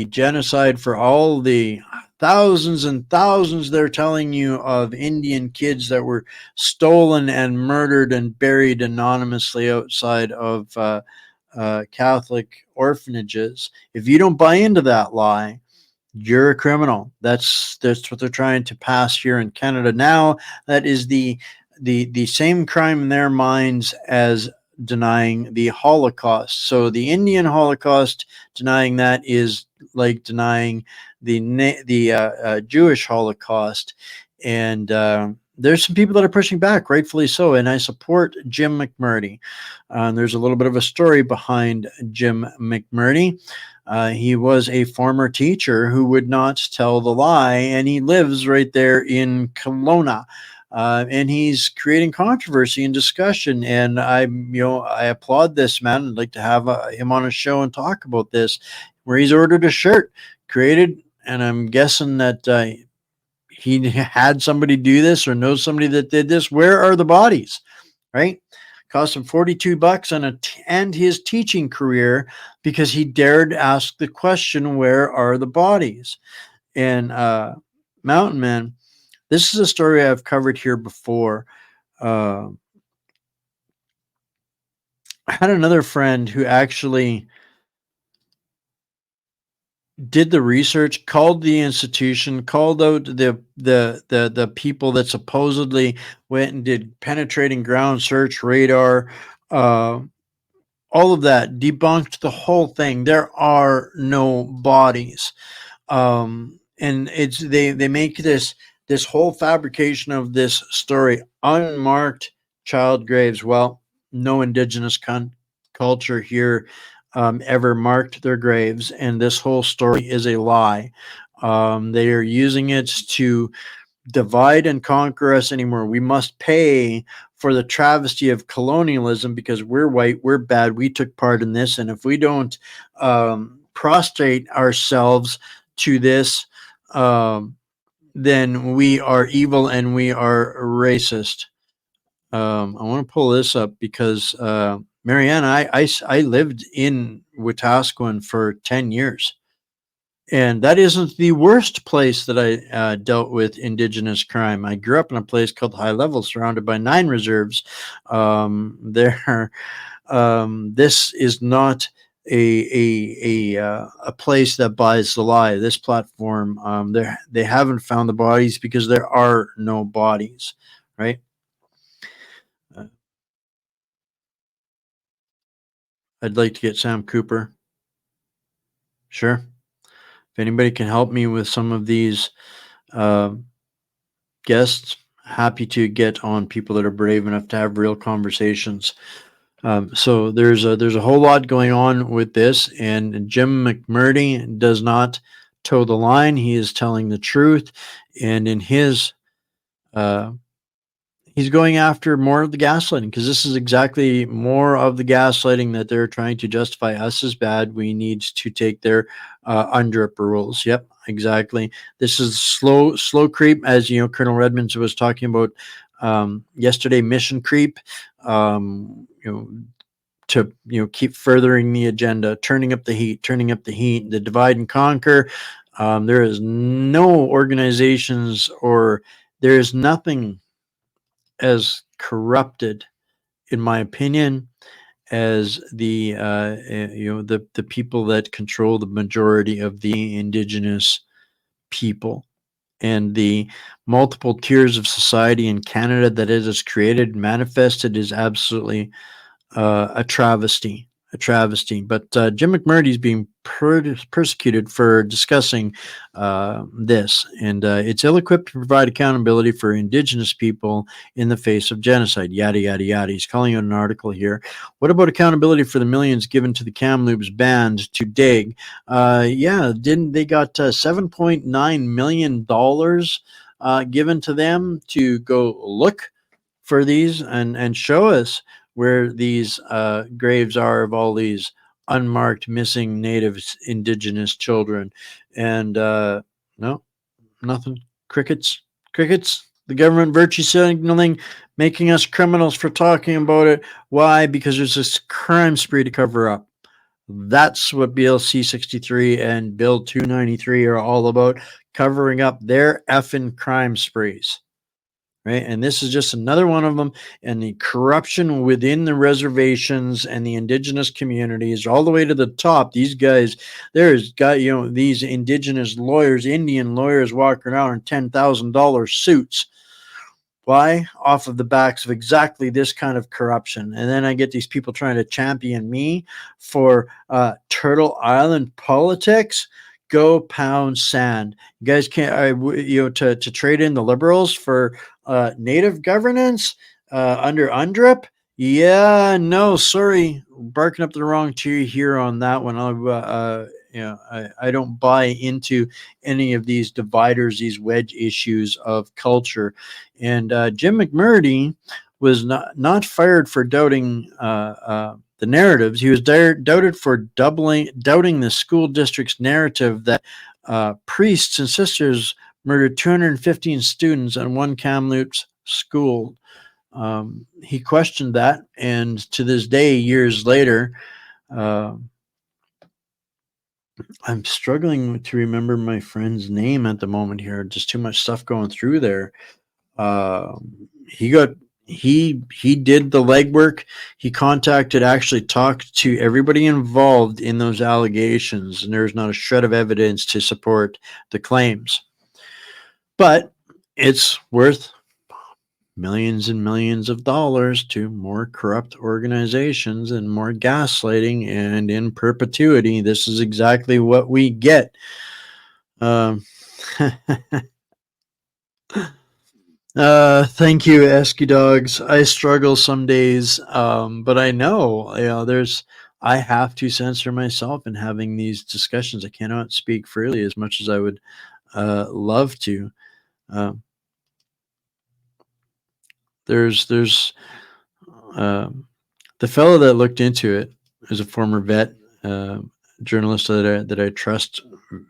genocide for all the thousands and thousands they're telling you of Indian kids that were stolen and murdered and buried anonymously outside of Catholic orphanages, if you don't buy into that lie, you're a criminal. That's what they're trying to pass here in Canada now. That is the same crime in their minds as denying the Holocaust. So the Indian Holocaust, denying that is like denying the Jewish Holocaust. And there's some people that are pushing back, rightfully so, and I support Jim McMurdy. There's a little bit of a story behind Jim McMurdy. He was a former teacher who would not tell the lie, and he lives right there in Kelowna. And he's creating controversy and discussion, and I applaud this man. I'd like to have him on a show and talk about this, where he's ordered a shirt created, and I'm guessing that he had somebody do this or knows somebody that did this. Where are the bodies? Right? Cost him $42 and end his teaching career because he dared ask the question, where are the bodies? And Mountain Man, this is a story I've covered here before. I had another friend who actually did the research, called the institution, called out the people that supposedly went and did penetrating ground search radar, all of that, debunked the whole thing. There are no bodies. And it's they make this whole fabrication of this story, unmarked child graves. Well, no Indigenous culture here ever marked their graves, and this whole story is a lie. They are using it to divide and conquer us anymore. We must pay for the travesty of colonialism because we're white, we're bad, we took part in this, and if we don't prostrate ourselves to this, then we are evil and we are racist. I want to pull this up because Marianne, I lived in Wetaskiwin for 10 years. And that isn't the worst place that I dealt with Indigenous crime. I grew up in a place called High Level, surrounded by 9 reserves. This is not a place that buys the lie. This platform, they haven't found the bodies because there are no bodies, right? I'd like to get Sam Cooper. Sure. If anybody can help me with some of these guests, happy to get on people that are brave enough to have real conversations. So there's a whole lot going on with this, and Jim McMurdy does not toe the line. He is telling the truth, and in his he's going after more of the gaslighting, because this is exactly more of the gaslighting that they're trying to justify us as bad. We need to take their UNDRIP rules. Yep, exactly. This is slow creep, as you know, Colonel Redmonds was talking about yesterday. Mission creep. To keep furthering the agenda, turning up the heat, the divide and conquer. There is no organizations, or there is nothing as corrupted, in my opinion, as the the people that control the majority of the Indigenous people, and the multiple tiers of society in Canada that it has created, manifested, is absolutely a travesty. But Jim McMurdy is being persecuted for discussing this, and it's ill-equipped to provide accountability for Indigenous people in the face of genocide. Yada yada yada. He's calling out an article here. What about accountability for the millions given to the Kamloops band to dig? Didn't they got $7.9 million given to them to go look for these and show us where these graves are of all these unmarked missing Native Indigenous children? And no, nothing. Crickets. The government virtue signaling, making us criminals for talking about it. Why? Because there's this crime spree to cover up. That's what BLC 63 and Bill 293 are all about, covering up their effing crime sprees. Right? And this is just another one of them. And the corruption within the reservations and the Indigenous communities, all the way to the top. These guys, there's got, these Indigenous lawyers, Indian lawyers walking around in $10,000 suits. Why? Off of the backs of exactly this kind of corruption. And then I get these people trying to champion me for Turtle Island politics. Go pound sand. You guys can't, to trade in the Liberals for Native governance under UNDRIP. Yeah, no, sorry, barking up the wrong tree here on that one. I don't buy into any of these dividers, these wedge issues of culture. And Jim McMurdy was not fired for doubting the narratives. He was doubted for doubting the school district's narrative that priests and sisters murdered 215 students in one Kamloops school. He questioned that, and to this day, years later, I'm struggling to remember my friend's name at the moment here. Just too much stuff going through there. He did the legwork. He actually talked to everybody involved in those allegations, and there's not a shred of evidence to support the claims. But it's worth millions and millions of dollars to more corrupt organizations and more gaslighting, and in perpetuity, this is exactly what we get. Thank you, Esky Dogs. I struggle some days, but I know, I have to censor myself in having these discussions. I cannot speak freely as much as I would love to. There's the fellow that looked into it is a former vet, journalist that I trust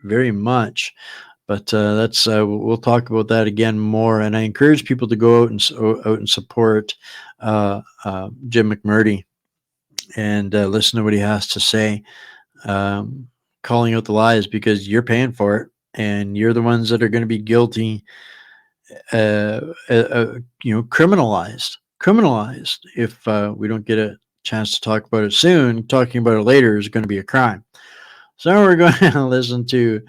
very much. But that's we'll talk about that again more. And I encourage people to go out and support Jim McMurdy and listen to what he has to say, calling out the lies, because you're paying for it, and you're the ones that are going to be guilty, criminalized if we don't get a chance to talk about it soon. Talking about it later is going to be a crime. So now we're going to listen to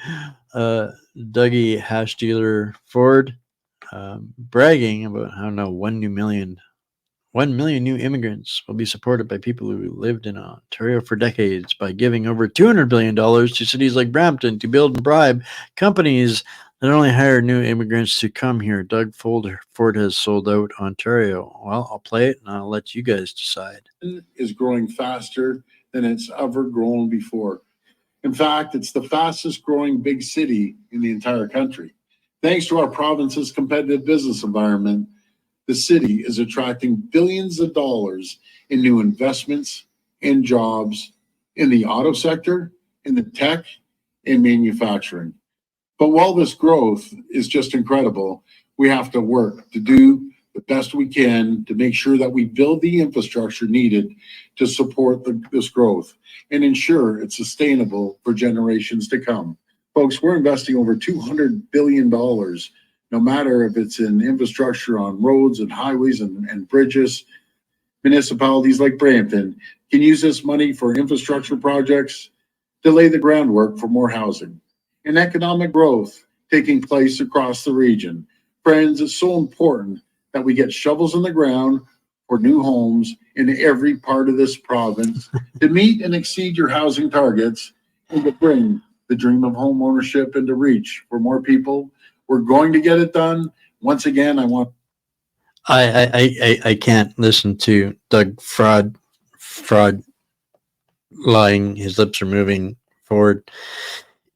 Dougie Hash Dealer Ford bragging about how now 1 million new immigrants will be supported by people who lived in Ontario for decades by giving over $200 billion to cities like Brampton to build and bribe companies that only hire new immigrants to come here. Doug Ford has sold out Ontario. Well, I'll play it and I'll let you guys decide. Is growing faster than it's ever grown before. In fact, it's the fastest growing big city in the entire country. Thanks to our province's competitive business environment, the city is attracting billions of dollars in new investments and jobs in the auto sector, in the tech, and manufacturing. But while this growth is just incredible, we have to work to do the best we can to make sure that we build the infrastructure needed to support this growth and ensure it's sustainable for generations to come. Folks, we're investing over $200 billion, no matter if it's in infrastructure on roads and highways and bridges. Municipalities like Brampton can use this money for infrastructure projects to lay the groundwork for more housing and economic growth taking place across the region. Friends, it's so important that we get shovels in the ground for new homes in every part of this province to meet and exceed your housing targets and to bring the dream of home ownership into reach for more people. We're going to get it done. Once again, I can't listen to Doug fraud lying. His lips are moving forward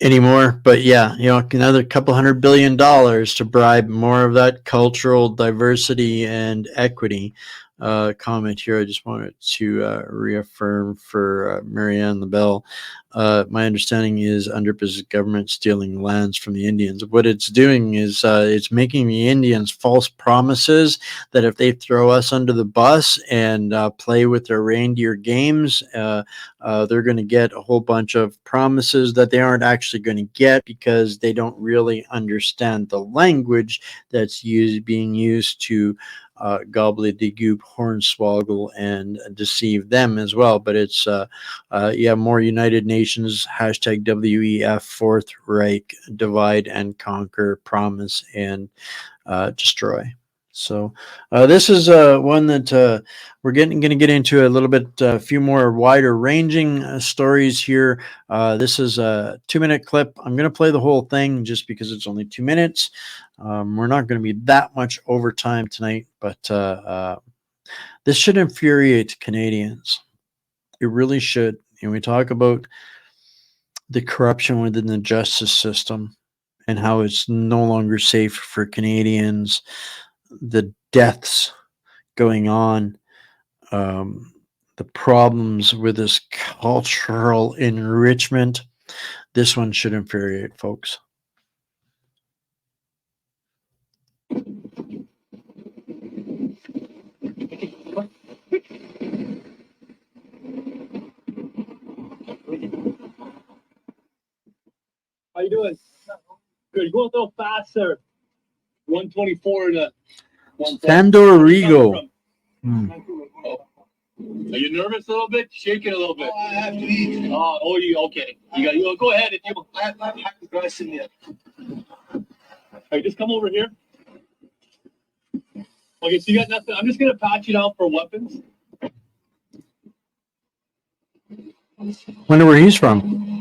anymore. But yeah, another couple $100 billion to bribe more of that cultural diversity and equity. Comment here. I just wanted to reaffirm for Marianne LaBelle. My understanding is UNDRIP government stealing lands from the Indians. What it's doing is it's making the Indians false promises that if they throw us under the bus and play with their reindeer games, they're going to get a whole bunch of promises that they aren't actually going to get because they don't really understand the language that's being used to gobbledygook, hornswoggle, and deceive them as well. But it's more United Nations, hashtag WEF, Fourth Reich, divide and conquer, promise and destroy. So this is one that we're going to get into a little bit, a few more wider ranging stories here. This is a 2-minute clip. I'm going to play the whole thing just because it's only 2 minutes. We're not going to be that much overtime tonight, but this should infuriate Canadians. It really should. And we talk about the corruption within the justice system and how it's no longer safe for Canadians, the deaths going on, the problems with this cultural enrichment. This one should infuriate folks. How you doing? Good. You're going a little faster. 124 to 110. Sandor Rigo. Oh. Are you nervous a little bit? Shaking a little bit. Oh, I have to eat. You okay? You go ahead if you. I'm aggressive yet. Hey, just come over here. Okay, so you got nothing. I'm just gonna pat you down for weapons. Wonder where he's from.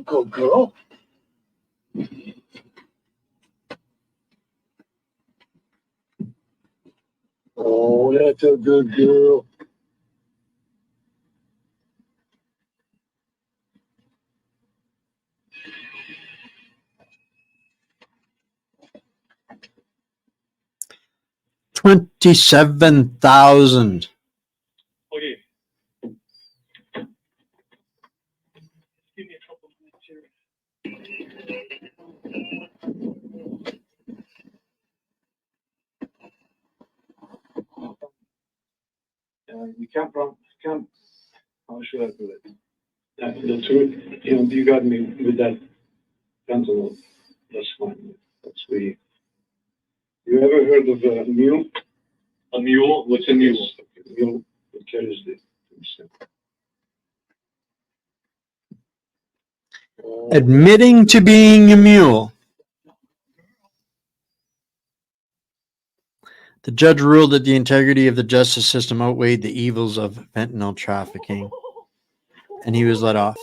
Good girl. Oh, that's a good girl. 27,000. Okay. Give me a couple minutes here. You can't, how should I put it? The truth, you got me with that fentanyl. That's fine. That's the. You ever heard of a mule? A mule? What's a mule? A mule that carries the. Admitting to being a mule. The judge ruled that the integrity of the justice system outweighed the evils of fentanyl trafficking, and he was let off.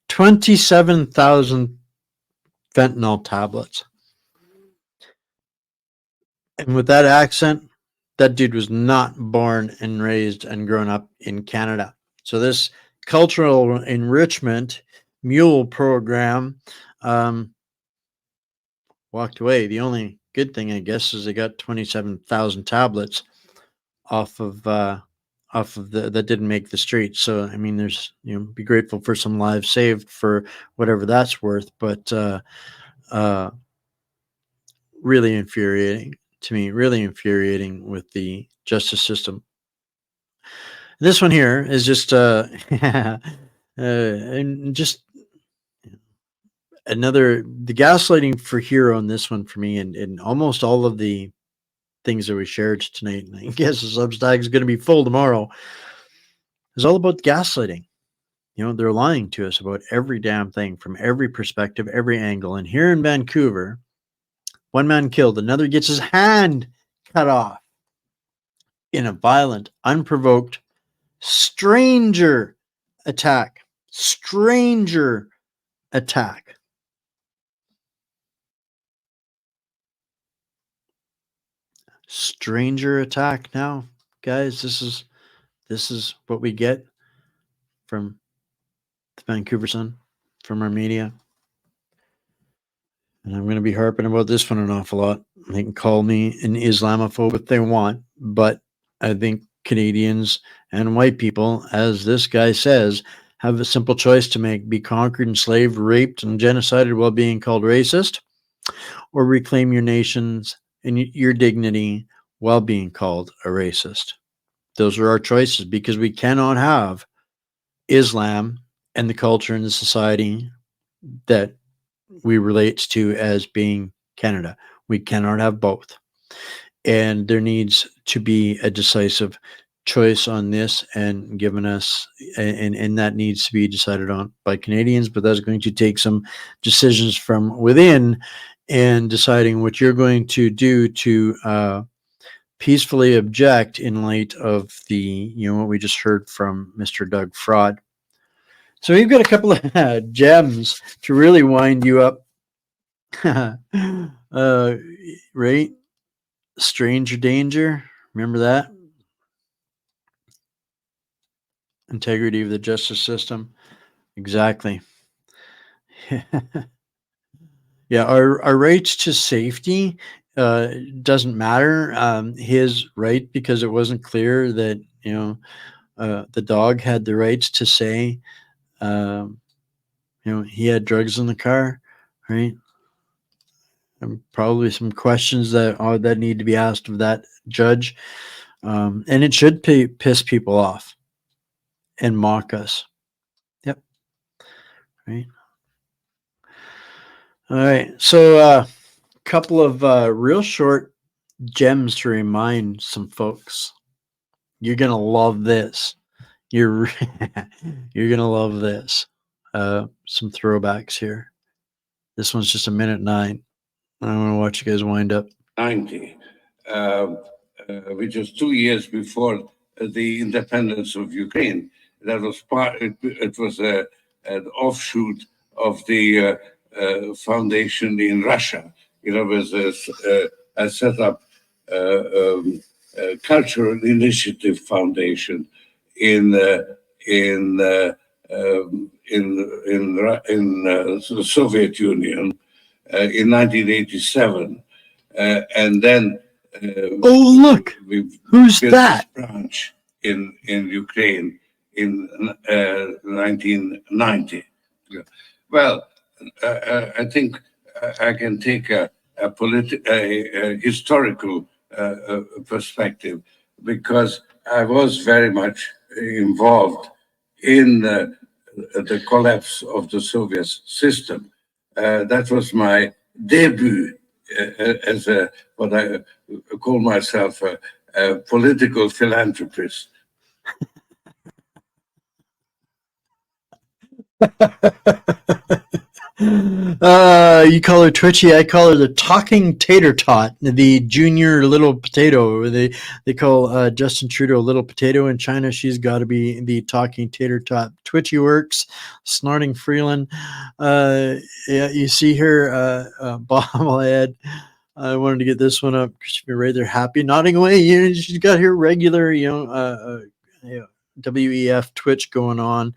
27,000 fentanyl tablets. And with that accent, that dude was not born and raised and grown up in Canada. So this cultural enrichment mule program walked away. The only good thing, I guess, is they got 27,000 tablets off of the that didn't make the street. So I mean, there's be grateful for some lives saved for whatever that's worth. But really infuriating to me. Really infuriating with the justice system. This one here is just and just another the gaslighting for hero on this one for me, and almost all of the things that we shared tonight, and I guess the Substack is going to be full tomorrow, is all about gaslighting. They're lying to us about every damn thing from every perspective, every angle. And here in Vancouver, one man killed, another gets his hand cut off in a violent, unprovoked, stranger attack. Stranger attack. Stranger attack now, guys. This is what we get from the Vancouver Sun, from our media. And I'm going to be harping about this one an awful lot. They can call me an Islamophobe if they want, but I think Canadians and white people, as this guy says, have a simple choice to make: be conquered, enslaved, raped, and genocided while being called racist, or reclaim your nations and your dignity while being called a racist. Those are our choices, because we cannot have Islam and the culture and the society that we relate to as being Canada. We cannot have both. And there needs to be a decisive choice on this and given us, and that needs to be decided on by Canadians, but that's going to take some decisions from within and deciding what you're going to do to peacefully object in light of the, what we just heard from Mr. Doug Fraud. So we've got a couple of gems to really wind you up. Right? Stranger danger. Remember that? Integrity of the justice system. Exactly. Yeah, our rights to safety doesn't matter. His right, because it wasn't clear that the dog had the rights to say he had drugs in the car, right? And probably some questions that need to be asked of that judge, and it should piss people off and mock us. Yep. Right. All right. So a couple of real short gems to remind some folks. You're gonna love this. You're gonna love this. Some throwbacks here. This one's just 1:09. I want to watch you guys wind up. 90, which was 2 years before the independence of Ukraine. That was part. It was an offshoot of the foundation in Russia. It was a set up cultural initiative foundation in the Soviet Union. in 1987. And then Oh, look, we who's built that? this branch in Ukraine in 1990. Yeah. Well, I think I can take a historical perspective, because I was very much involved in the collapse of the Soviet system. That was my debut as what I call myself a political philanthropist. You call her Twitchy. I call her the talking tater tot, the junior little potato. They call Justin Trudeau little potato in China. She's got to be the talking tater tot. Twitchy works, snorting Freeland. Yeah, you see her bobblehead. I wanted to get this one up. She'd be right there, happy, nodding away. You know, she's got her regular, WEF Twitch going on.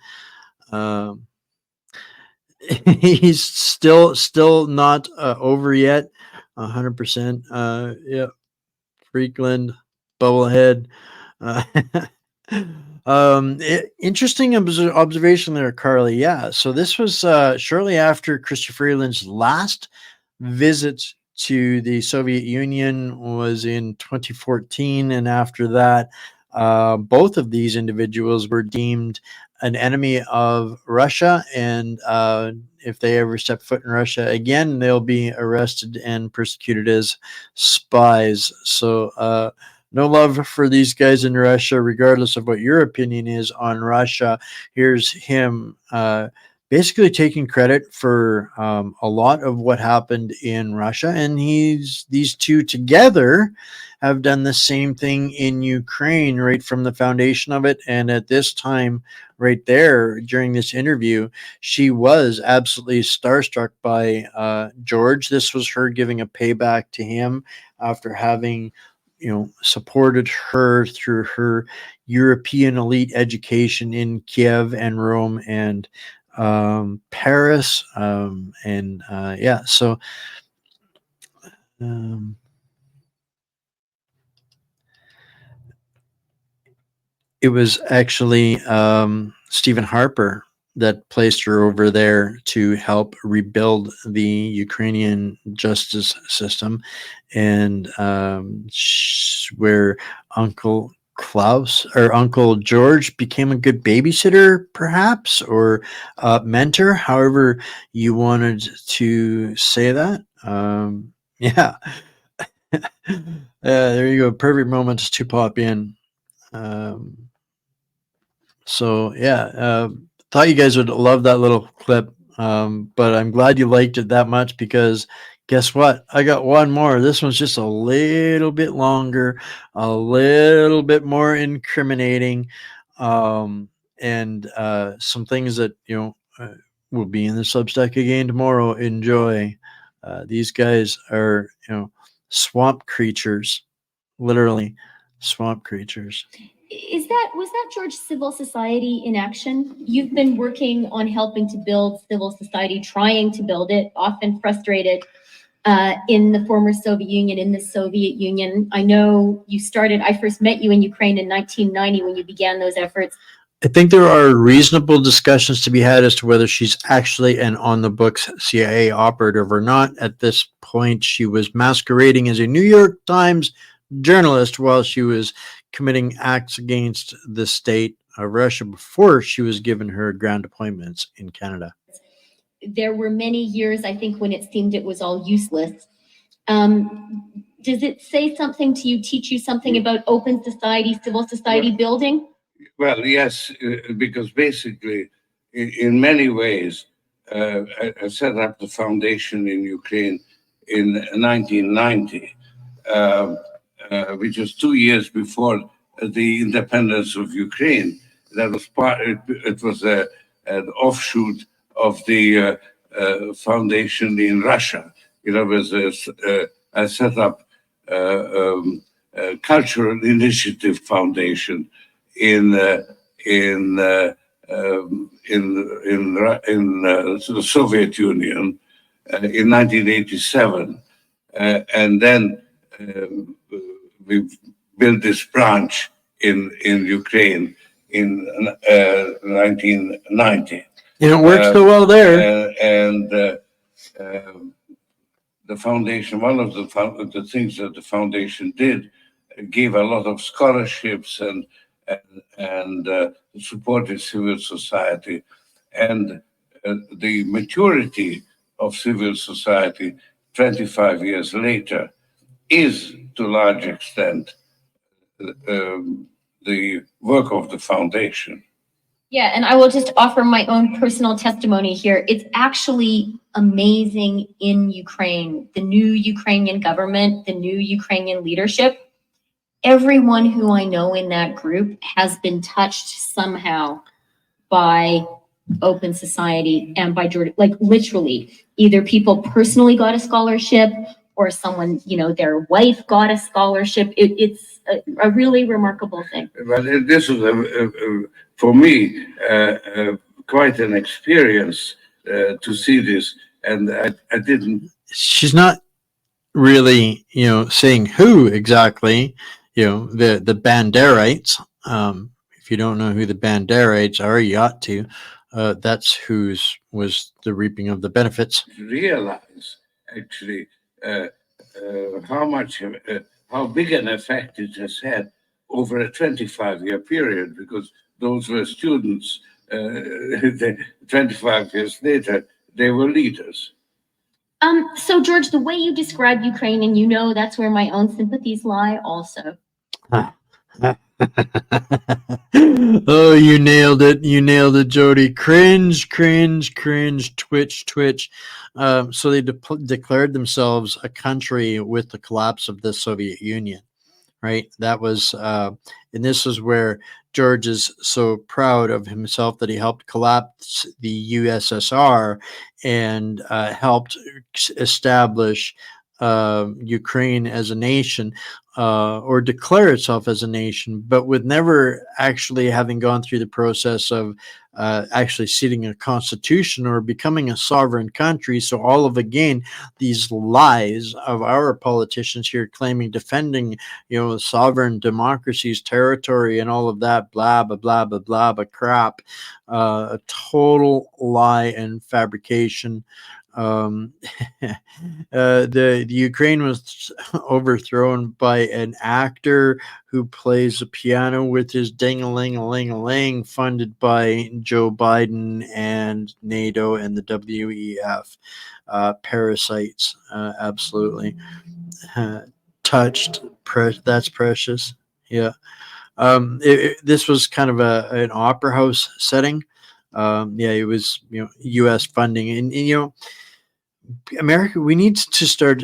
He's still not over yet, 100%. Yeah, Freakland, Bubblehead. Uh, interesting observation there, Carly. Yeah, so this was shortly after Chrystia Freeland's last visit to the Soviet Union was in 2014, and after that, both of these individuals were deemed an enemy of Russia, and if they ever step foot in Russia again, they'll be arrested and persecuted as spies. So no love for these guys in Russia, regardless of what your opinion is on Russia. Here's him basically taking credit for a lot of what happened in Russia, and these two together have done the same thing in Ukraine right from the foundation of it. And at this time right there during this interview, she was absolutely starstruck by George. This was her giving a payback to him after having supported her through her European elite education in Kiev and Rome and Paris. Yeah, so it was actually Stephen Harper that placed her over there to help rebuild the Ukrainian justice system, and where Uncle Klaus or Uncle George became a good babysitter, perhaps, or mentor, however you wanted to say that. Yeah. There you go. Perfect moments to pop in. So yeah, thought you guys would love that little clip. But I'm glad you liked it that much, because guess what? I got one more. This one's just a little bit longer, a little bit more incriminating, and some things that will be in the Substack again tomorrow. Enjoy. These guys are swamp creatures, literally swamp creatures. Was that George civil society in action? You've been working on helping to build civil society, trying to build it, often frustrated in the former Soviet Union, in the Soviet Union. I know I first met you in Ukraine in 1990 when you began those efforts. I think there are reasonable discussions to be had as to whether she's actually an on-the-books CIA operative or not. At this point, she was masquerading as a New York Times journalist while she was committing acts against the state of Russia before she was given her ground appointments in Canada. There were many years, I think, when it seemed it was all useless. Does it say something to you, teach you something about open society, civil society building? Well, yes, because basically, in many ways, I set up the foundation in Ukraine in 1990. Which was 2 years before the independence of Ukraine. That was it was an offshoot of the foundation in Russia. I set up a cultural initiative foundation in the Soviet Union, in 1987. And then we built this branch in Ukraine in 1990. And it works so well there. The foundation, one of the things that the foundation did, gave a lot of scholarships and supported civil society. And the maturity of civil society 25 years later is to a large extent the work of the foundation. Yeah, and I will just offer my own personal testimony here. It's actually amazing in Ukraine, the new Ukrainian government, the new Ukrainian leadership. Everyone who I know in that group has been touched somehow by open society and by Jordan, like literally, either people personally got a scholarship or someone, their wife got a scholarship. It's a really remarkable thing. But this was, for me, quite an experience to see this. And I didn't. She's not really, saying who exactly, the Banderites. If you don't know who the Banderites are, you ought to. That's was the reaping of the benefits. Realize actually how big an effect it has had over a 25-year period, because those were students. 25 years later, they were leaders. So George, the way you describe Ukraine, and that's where my own sympathies lie also. Oh, you nailed it. You nailed it, Jody. Cringe, cringe, cringe, twitch. So they declared themselves a country with the collapse of the Soviet Union, right? That was, and this is where George is so proud of himself that he helped collapse the USSR and helped establish Ukraine as a nation, or declare itself as a nation, but with never actually having gone through the process of actually seating a constitution or becoming a sovereign country. So all of, again, these lies of our politicians here claiming, defending, sovereign democracies, territory, and all of that, blah, blah, blah, blah, blah, blah, crap, a total lie and fabrication. The Ukraine was overthrown by an actor who plays the piano with his ding-a-ling-a-ling-a-ling, funded by Joe Biden and NATO and the WEF. Parasites, absolutely. Touched. That's precious. Yeah. This was kind of an opera house setting. It was, U.S. funding, and America, we need to start,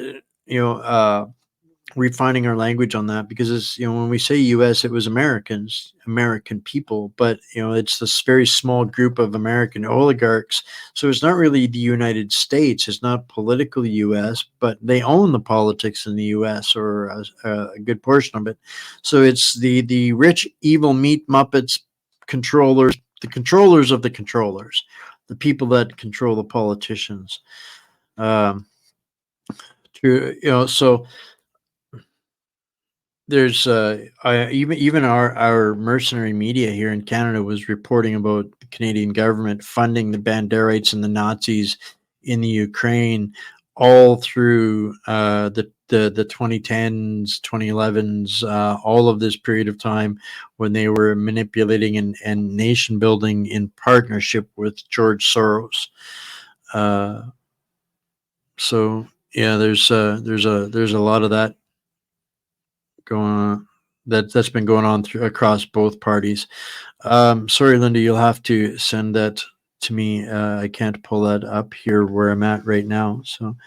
refining our language on that, because it's, when we say U.S., it was American people, but it's this very small group of American oligarchs. So it's not really the United States. It's not political U.S., but they own the politics in the U.S., or a good portion of it. So it's the rich, evil meat Muppets controllers, the controllers of the controllers, the people that control the politicians. So there's even our mercenary media here in Canada was reporting about the Canadian government funding the Banderites and the Nazis in the Ukraine all through the 2010s, 2011s, all of this period of time when they were manipulating and nation building in partnership with George Soros. So yeah, there's a lot of that going on. That's been going on across both parties. Sorry, Linda, you'll have to send that to me. I can't pull that up here where I'm at right now. So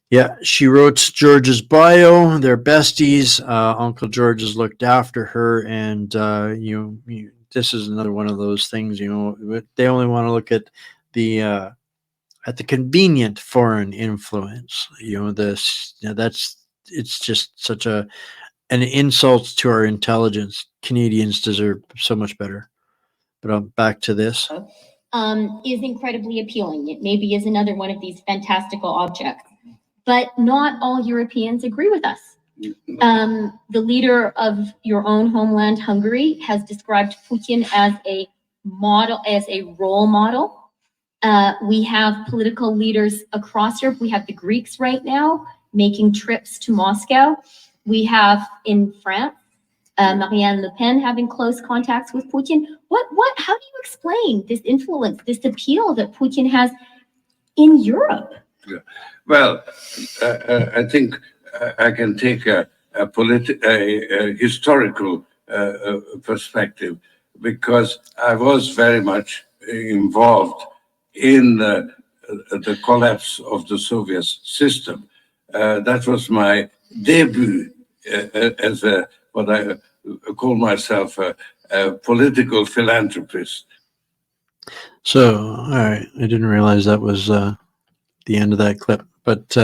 yeah, she wrote George's bio. They're besties. Uncle George has looked after her, and this is another one of those things. They only want to look at the convenient foreign influence. It's just such an insult to our intelligence. Canadians deserve so much better. But back to this. is incredibly appealing. It maybe is another one of these fantastical objects, but not all Europeans agree with us. The leader of your own homeland, Hungary, has described Putin as a model, as a role model. We have political leaders across Europe. We have the Greeks right now making trips to Moscow. We have in France, Marine Le Pen having close contacts with Putin. How do you explain this influence, this appeal that Putin has in Europe? Yeah. Well, I think I can take a historical perspective, because I was very much involved in the collapse of the Soviet system. That was my debut as what I call myself a political philanthropist. So, all right, I didn't realize that was the end of that clip, but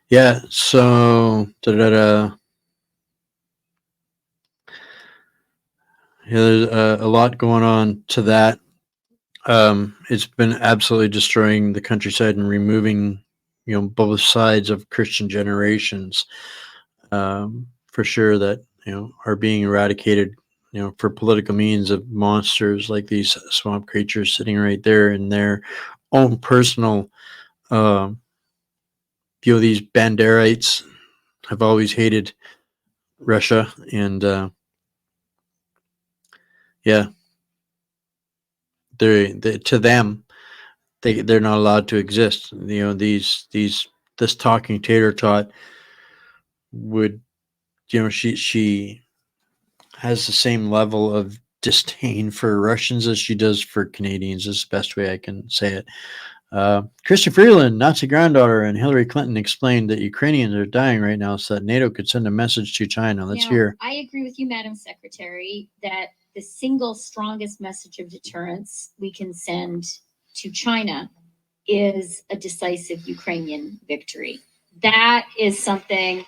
yeah. So, yeah, there's a lot going on to that. It's been absolutely destroying the countryside and removing, both sides of Christian generations, for sure, that, are being eradicated, for political means of monsters like these swamp creatures sitting right there in their own personal, these Banderites have always hated Russia, and yeah, they to them, they're not allowed to exist. This talking tater tot would, she has the same level of disdain for Russians as she does for Canadians. Is the best way I can say it. Chrystia Freeland, Nazi granddaughter, and Hillary Clinton explained that Ukrainians are dying right now so that NATO could send a message to China. Let's hear. I agree with you, Madam Secretary, that the single strongest message of deterrence we can send to China is a decisive Ukrainian victory. That is something.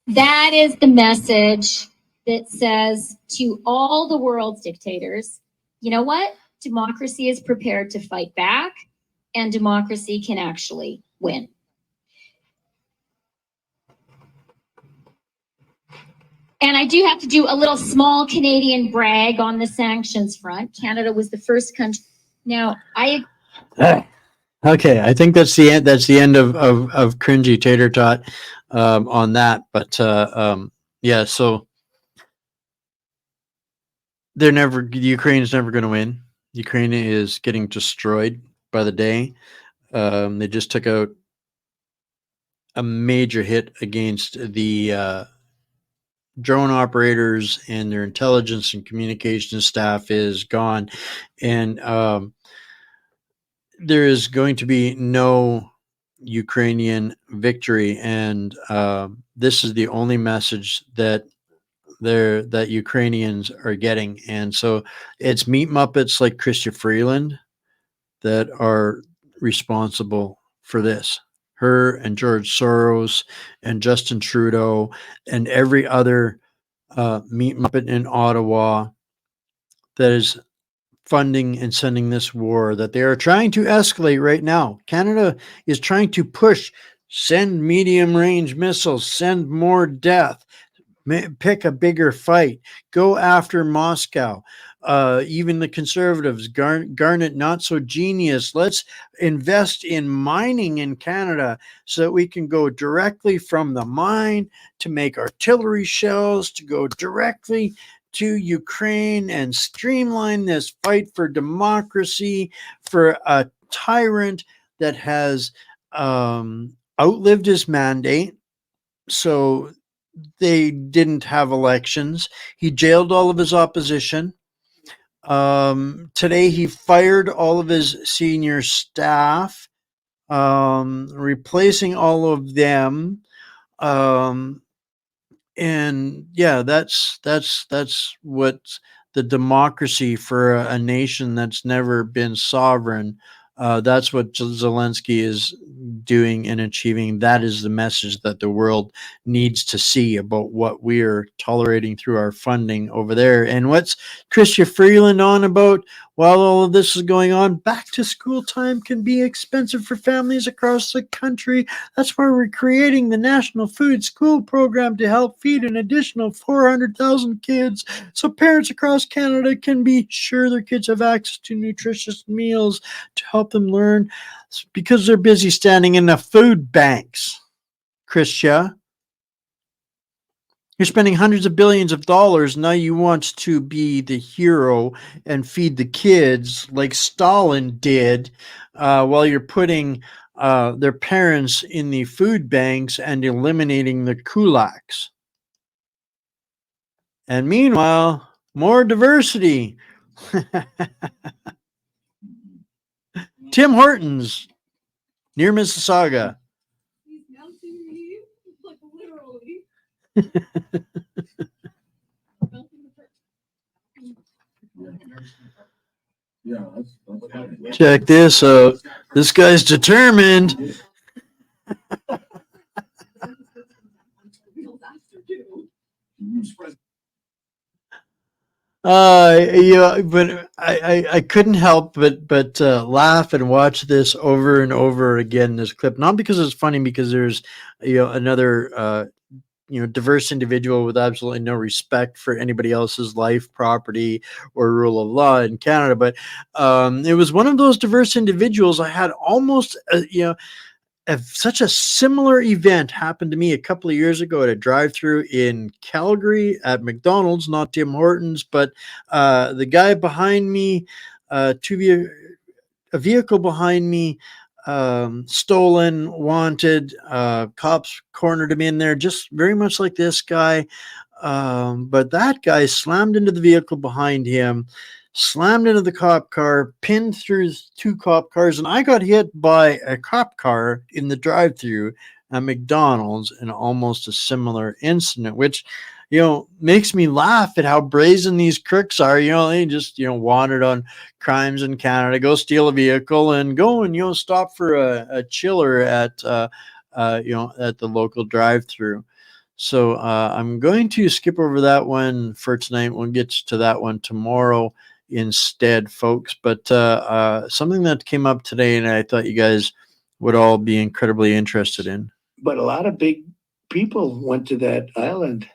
That is the message that says to all the world's dictators, you know what? Democracy is prepared to fight back, and democracy can actually win. And I do have to do a little small Canadian brag on the sanctions front. Canada was the first country. Now, Okay, I think that's the end. That's the end of cringy tater tot on that. But yeah, so Ukraine's never going to win. Ukraine is getting destroyed by the day. They just took out a major hit against the drone operators, and their intelligence and communication staff is gone, and there is going to be no Ukrainian victory, and this is the only message that Ukrainians are getting. And so it's meat muppets like Chrystia Freeland that are responsible for this. Her and George Soros and Justin Trudeau and every other meat muppet in Ottawa that is funding and sending this war that they are trying to escalate right now. Canada is trying to push, send medium range missiles, send more death, pick a bigger fight, go after Moscow. Even the conservatives, Garnet, not so genius. Let's invest in mining in Canada so that we can go directly from the mine to make artillery shells, to go directly to Ukraine and streamline this fight for democracy, for a tyrant that has outlived his mandate. So they didn't have elections. He jailed all of his opposition. Today he fired all of his senior staff, replacing all of them. And yeah, that's what the democracy for a nation that's never been sovereign That's what Zelensky is doing and achieving. That is the message that the world needs to see about what we're tolerating through our funding over there. And what's Chrystia Freeland on about while all of this is going on? Back to school time can be expensive for families across the country. That's why we're creating the National Food School Program to help feed an additional 400,000 kids so parents across Canada can be sure their kids have access to nutritious meals to help them learn because they're busy standing in the food banks. Christia, you're spending hundreds of billions of dollars. Now you want to be the hero and feed the kids like Stalin did, while you're putting their parents in the food banks and eliminating the kulaks. And meanwhile, more diversity. Tim Hortons near Mississauga. He's melting me, like literally. Check this out. This guy's determined. Yeah, but I couldn't help but laugh and watch this over and over again. This clip, not because it's funny, because there's another diverse individual with absolutely no respect for anybody else's life, property, or rule of law in Canada. But it was one of those diverse individuals. I had almost such a similar event happened to me a couple of years ago at a drive-through in Calgary at McDonald's, not Tim Hortons, but the guy behind me, a vehicle behind me, stolen, wanted, cops cornered him in there, just very much like this guy. But that guy slammed into the vehicle behind him, slammed into the cop car, pinned through two cop cars, and I got hit by a cop car in the drive-through at McDonald's in almost a similar incident, which makes me laugh at how brazen these crooks are. They just wanted on crimes in Canada, go steal a vehicle and go and stop for a chiller at at the local drive-through. So I'm going to skip over that one for tonight. We'll get to that one tomorrow instead, folks. But something that came up today and I thought you guys would all be incredibly interested in. But a lot of big people went to that island.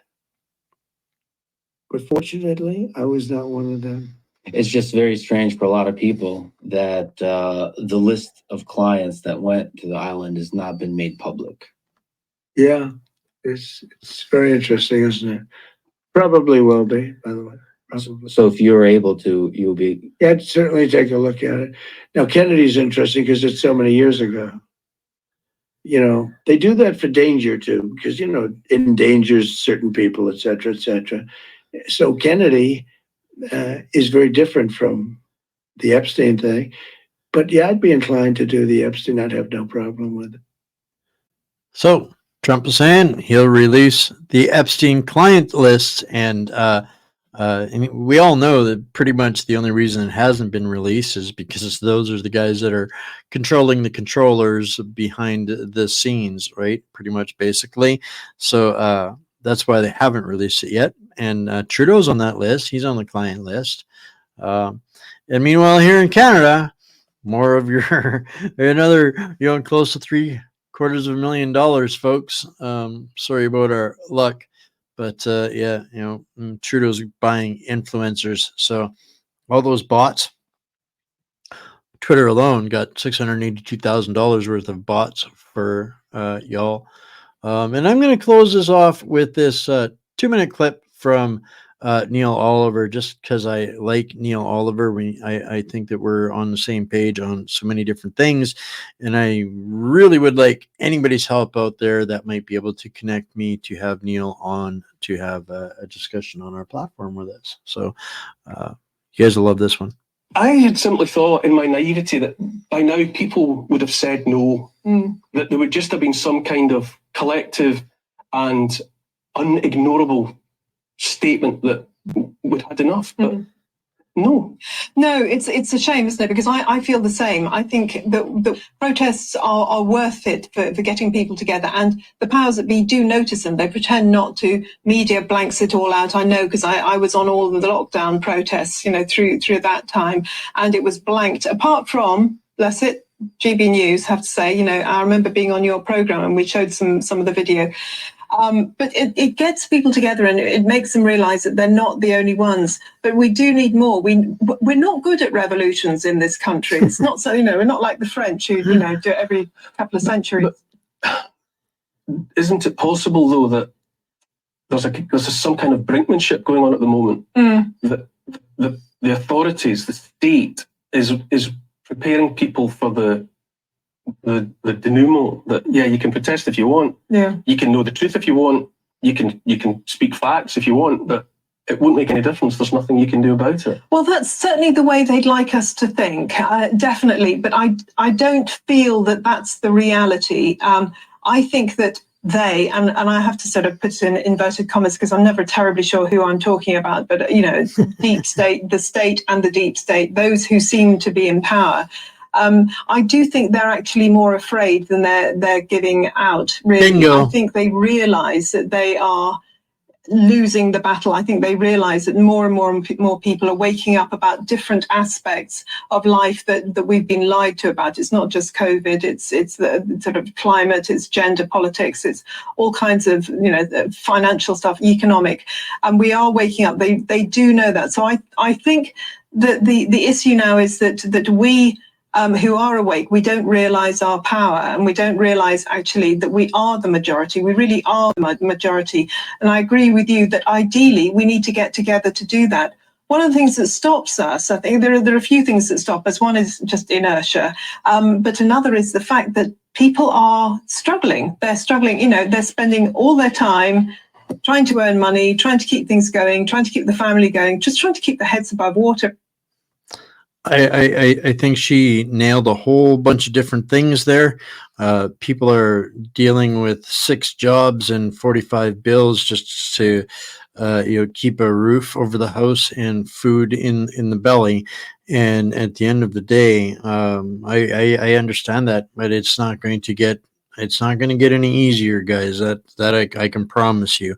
But fortunately, I was not one of them. It's just very strange for a lot of people that the list of clients that went to the island has not been made public. Yeah, it's very interesting, isn't it? Probably will be, by the way. Probably. So if you're able to, you'll be. Yeah, I'd certainly take a look at it. Now, Kennedy's interesting because it's so many years ago. They do that for danger too, because it endangers certain people, et cetera, et cetera. So Kennedy is very different from the Epstein thing. But yeah, I'd be inclined to do the Epstein. I'd have no problem with it. So Trump is saying he'll release the Epstein client list, and we all know that pretty much the only reason it hasn't been released is because those are the guys that are controlling the controllers behind the scenes, right? Pretty much, basically. So that's why they haven't released it yet. And Trudeau's on that list. He's on the client list. And meanwhile, here in Canada, more of your another close to $750,000, folks. Sorry about our luck. But Trudeau's buying influencers. So all those bots, Twitter alone got $682,000 worth of bots for y'all. And I'm going to close this off with this 2-minute clip from Neil Oliver, just because I like Neil Oliver. I think that we're on the same page on so many different things, and I really would like anybody's help out there that might be able to connect me to have Neil on to have a discussion on our platform with us. So you guys will love this one. I had simply thought in my naivety that by now people would have said no, that there would just have been some kind of collective and unignorable statement that we'd had enough. But No. No, it's a shame, isn't it? Because I feel the same. I think that the protests are worth it for getting people together, and the powers that be do notice them. They pretend not to. Media blanks it all out. I know, because I was on all of the lockdown protests, through that time, and it was blanked. Apart from, bless it, GB News, have to say, I remember being on your program and we showed some of the video. But it gets people together, and it makes them realize that they're not the only ones. But we do need more. We're not good at revolutions in this country. It's not so, we're not like the French who, do it every couple of centuries. But isn't it possible, though, that there's some kind of brinkmanship going on at the moment? That the authorities, the state, is preparing people for the denouement, that you can protest if you want, you can know the truth if you want, you can speak facts if you want, but it won't make any difference. There's nothing you can do about it. Well, that's certainly the way they'd like us to think, definitely, but I don't feel that that's the reality. I think that they, and I have to sort of put in inverted commas because I'm never terribly sure who I'm talking about, but deep state, the state and the deep state, those who seem to be in power, I do think they're actually more afraid than they're giving out, really. Bingo. I think they realize that they are losing the battle. I think they realize that more and more people are waking up about different aspects of life that we've been lied to about. It's not just COVID, it's the sort of climate, it's gender politics, it's all kinds of, financial stuff, economic, and we are waking up. They do know that. So I think that the issue now is that we, who are awake, we don't realize our power, and we don't realize actually that we are the majority. We really are the majority. And I agree with you that ideally we need to get together to do that. One of the things that stops us, I think there are a few things that stop us. One is just inertia, but another is the fact that people are struggling. They're struggling, they're spending all their time trying to earn money, trying to keep things going, trying to keep the family going, just trying to keep their heads above water. I think she nailed a whole bunch of different things there. People are dealing with 6 jobs and 45 bills just to keep a roof over the house and food in the belly. And at the end of the day, I understand that, but it's not going to get any easier, guys. That I can promise you,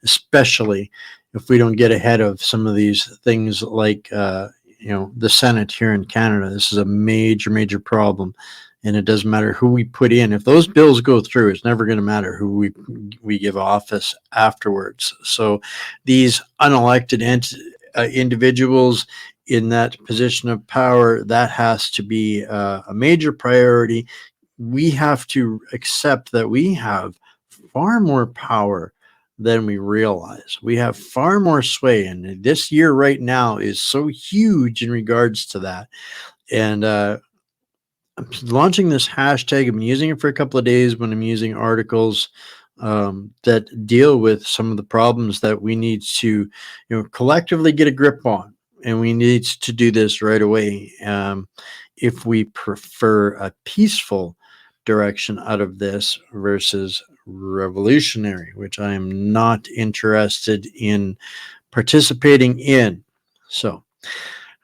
especially if we don't get ahead of some of these things like the Senate here in Canada. This is a major problem, and it doesn't matter who we put in. If those bills go through, it's never going to matter who we give office afterwards. So these unelected individuals in that position of power, that has to be a major priority. We have to accept that we have far more power than we realize. We have far more sway, and this year right now is so huge in regards to that. And I'm launching this hashtag. I've been using it for a couple of days when I'm using articles that deal with some of the problems that we need to collectively get a grip on, and we need to do this right away. If we prefer a peaceful direction out of this versus revolutionary, which I am not interested in participating in. So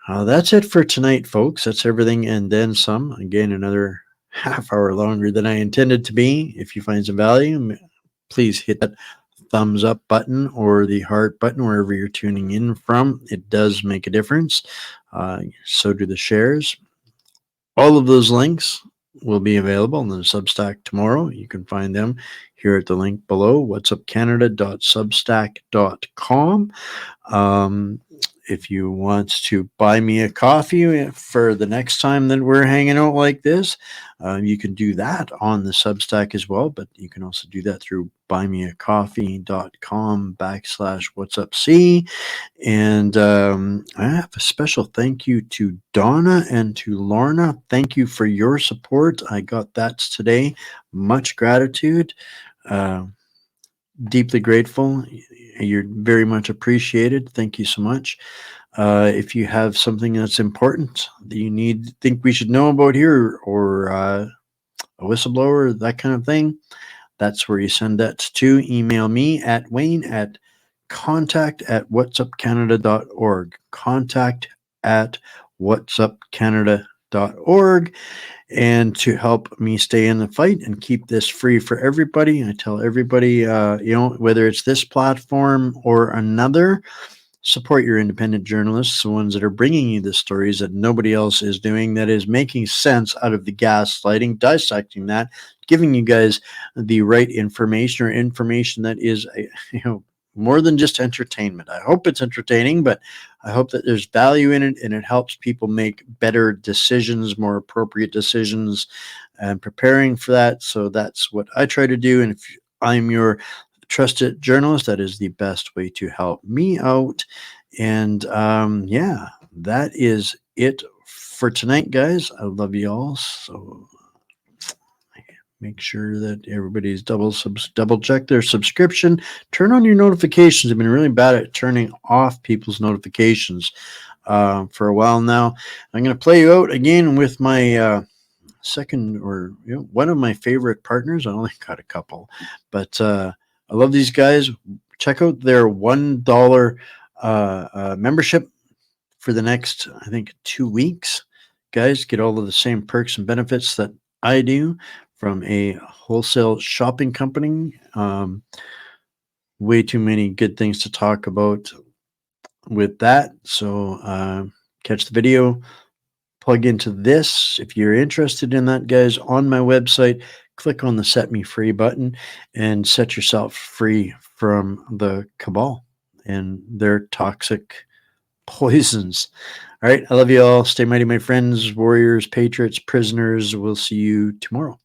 that's it for tonight, folks. That's everything and then some. Again, another half hour longer than I intended to be. If you find some value, please hit that thumbs up button or the heart button wherever you're tuning in from. It does make a difference. So do the shares. All of those links will be available on the Substack tomorrow. You can find them here at the link below, whatsupcanada.substack.com. If you want to buy me a coffee for the next time that we're hanging out like this, you can do that on the Substack as well, but you can also do that through buymeacoffee.com/whatsupc. And I have a special thank you to Donna and to Lorna. Thank you for your support. I got that today. Much gratitude. Deeply grateful. You're very much appreciated. Thank you so much. If you have something that's important that you think we should know about here, or a whistleblower, that kind of thing, that's where you send that to. Email me at Wayne at contact@whatsupcanada.org. Contact at whatsupcanada.org, and to help me stay in the fight and keep this free for everybody. I tell everybody, whether it's this platform or another, support your independent journalists, the ones that are bringing you the stories that nobody else is doing, that is making sense out of the gaslighting, dissecting that, giving you guys the right information, or information that is, more than just entertainment. I hope it's entertaining, but I hope that there's value in it and it helps people make better decisions, more appropriate decisions, and preparing for that. So that's what I try to do. And if I'm your trusted journalist, that is the best way to help me out. And that is it for tonight, guys. I love you all. So make sure that everybody's double check their subscription. Turn on your notifications. I've been really bad at turning off people's notifications for a while now. I'm going to play you out again with my second, or one of my favorite partners. I only got a couple, but I love these guys. Check out their $1 membership for the next, I think, 2 weeks. Guys, get all of the same perks and benefits that I do from a wholesale shopping company. Way too many good things to talk about with that. So catch the video, plug into this. If you're interested in that, guys, on my website, click on the Set Me Free button and set yourself free from the cabal and their toxic poisons. All right. I love you all. Stay mighty, my friends, warriors, patriots, prisoners. We'll see you tomorrow.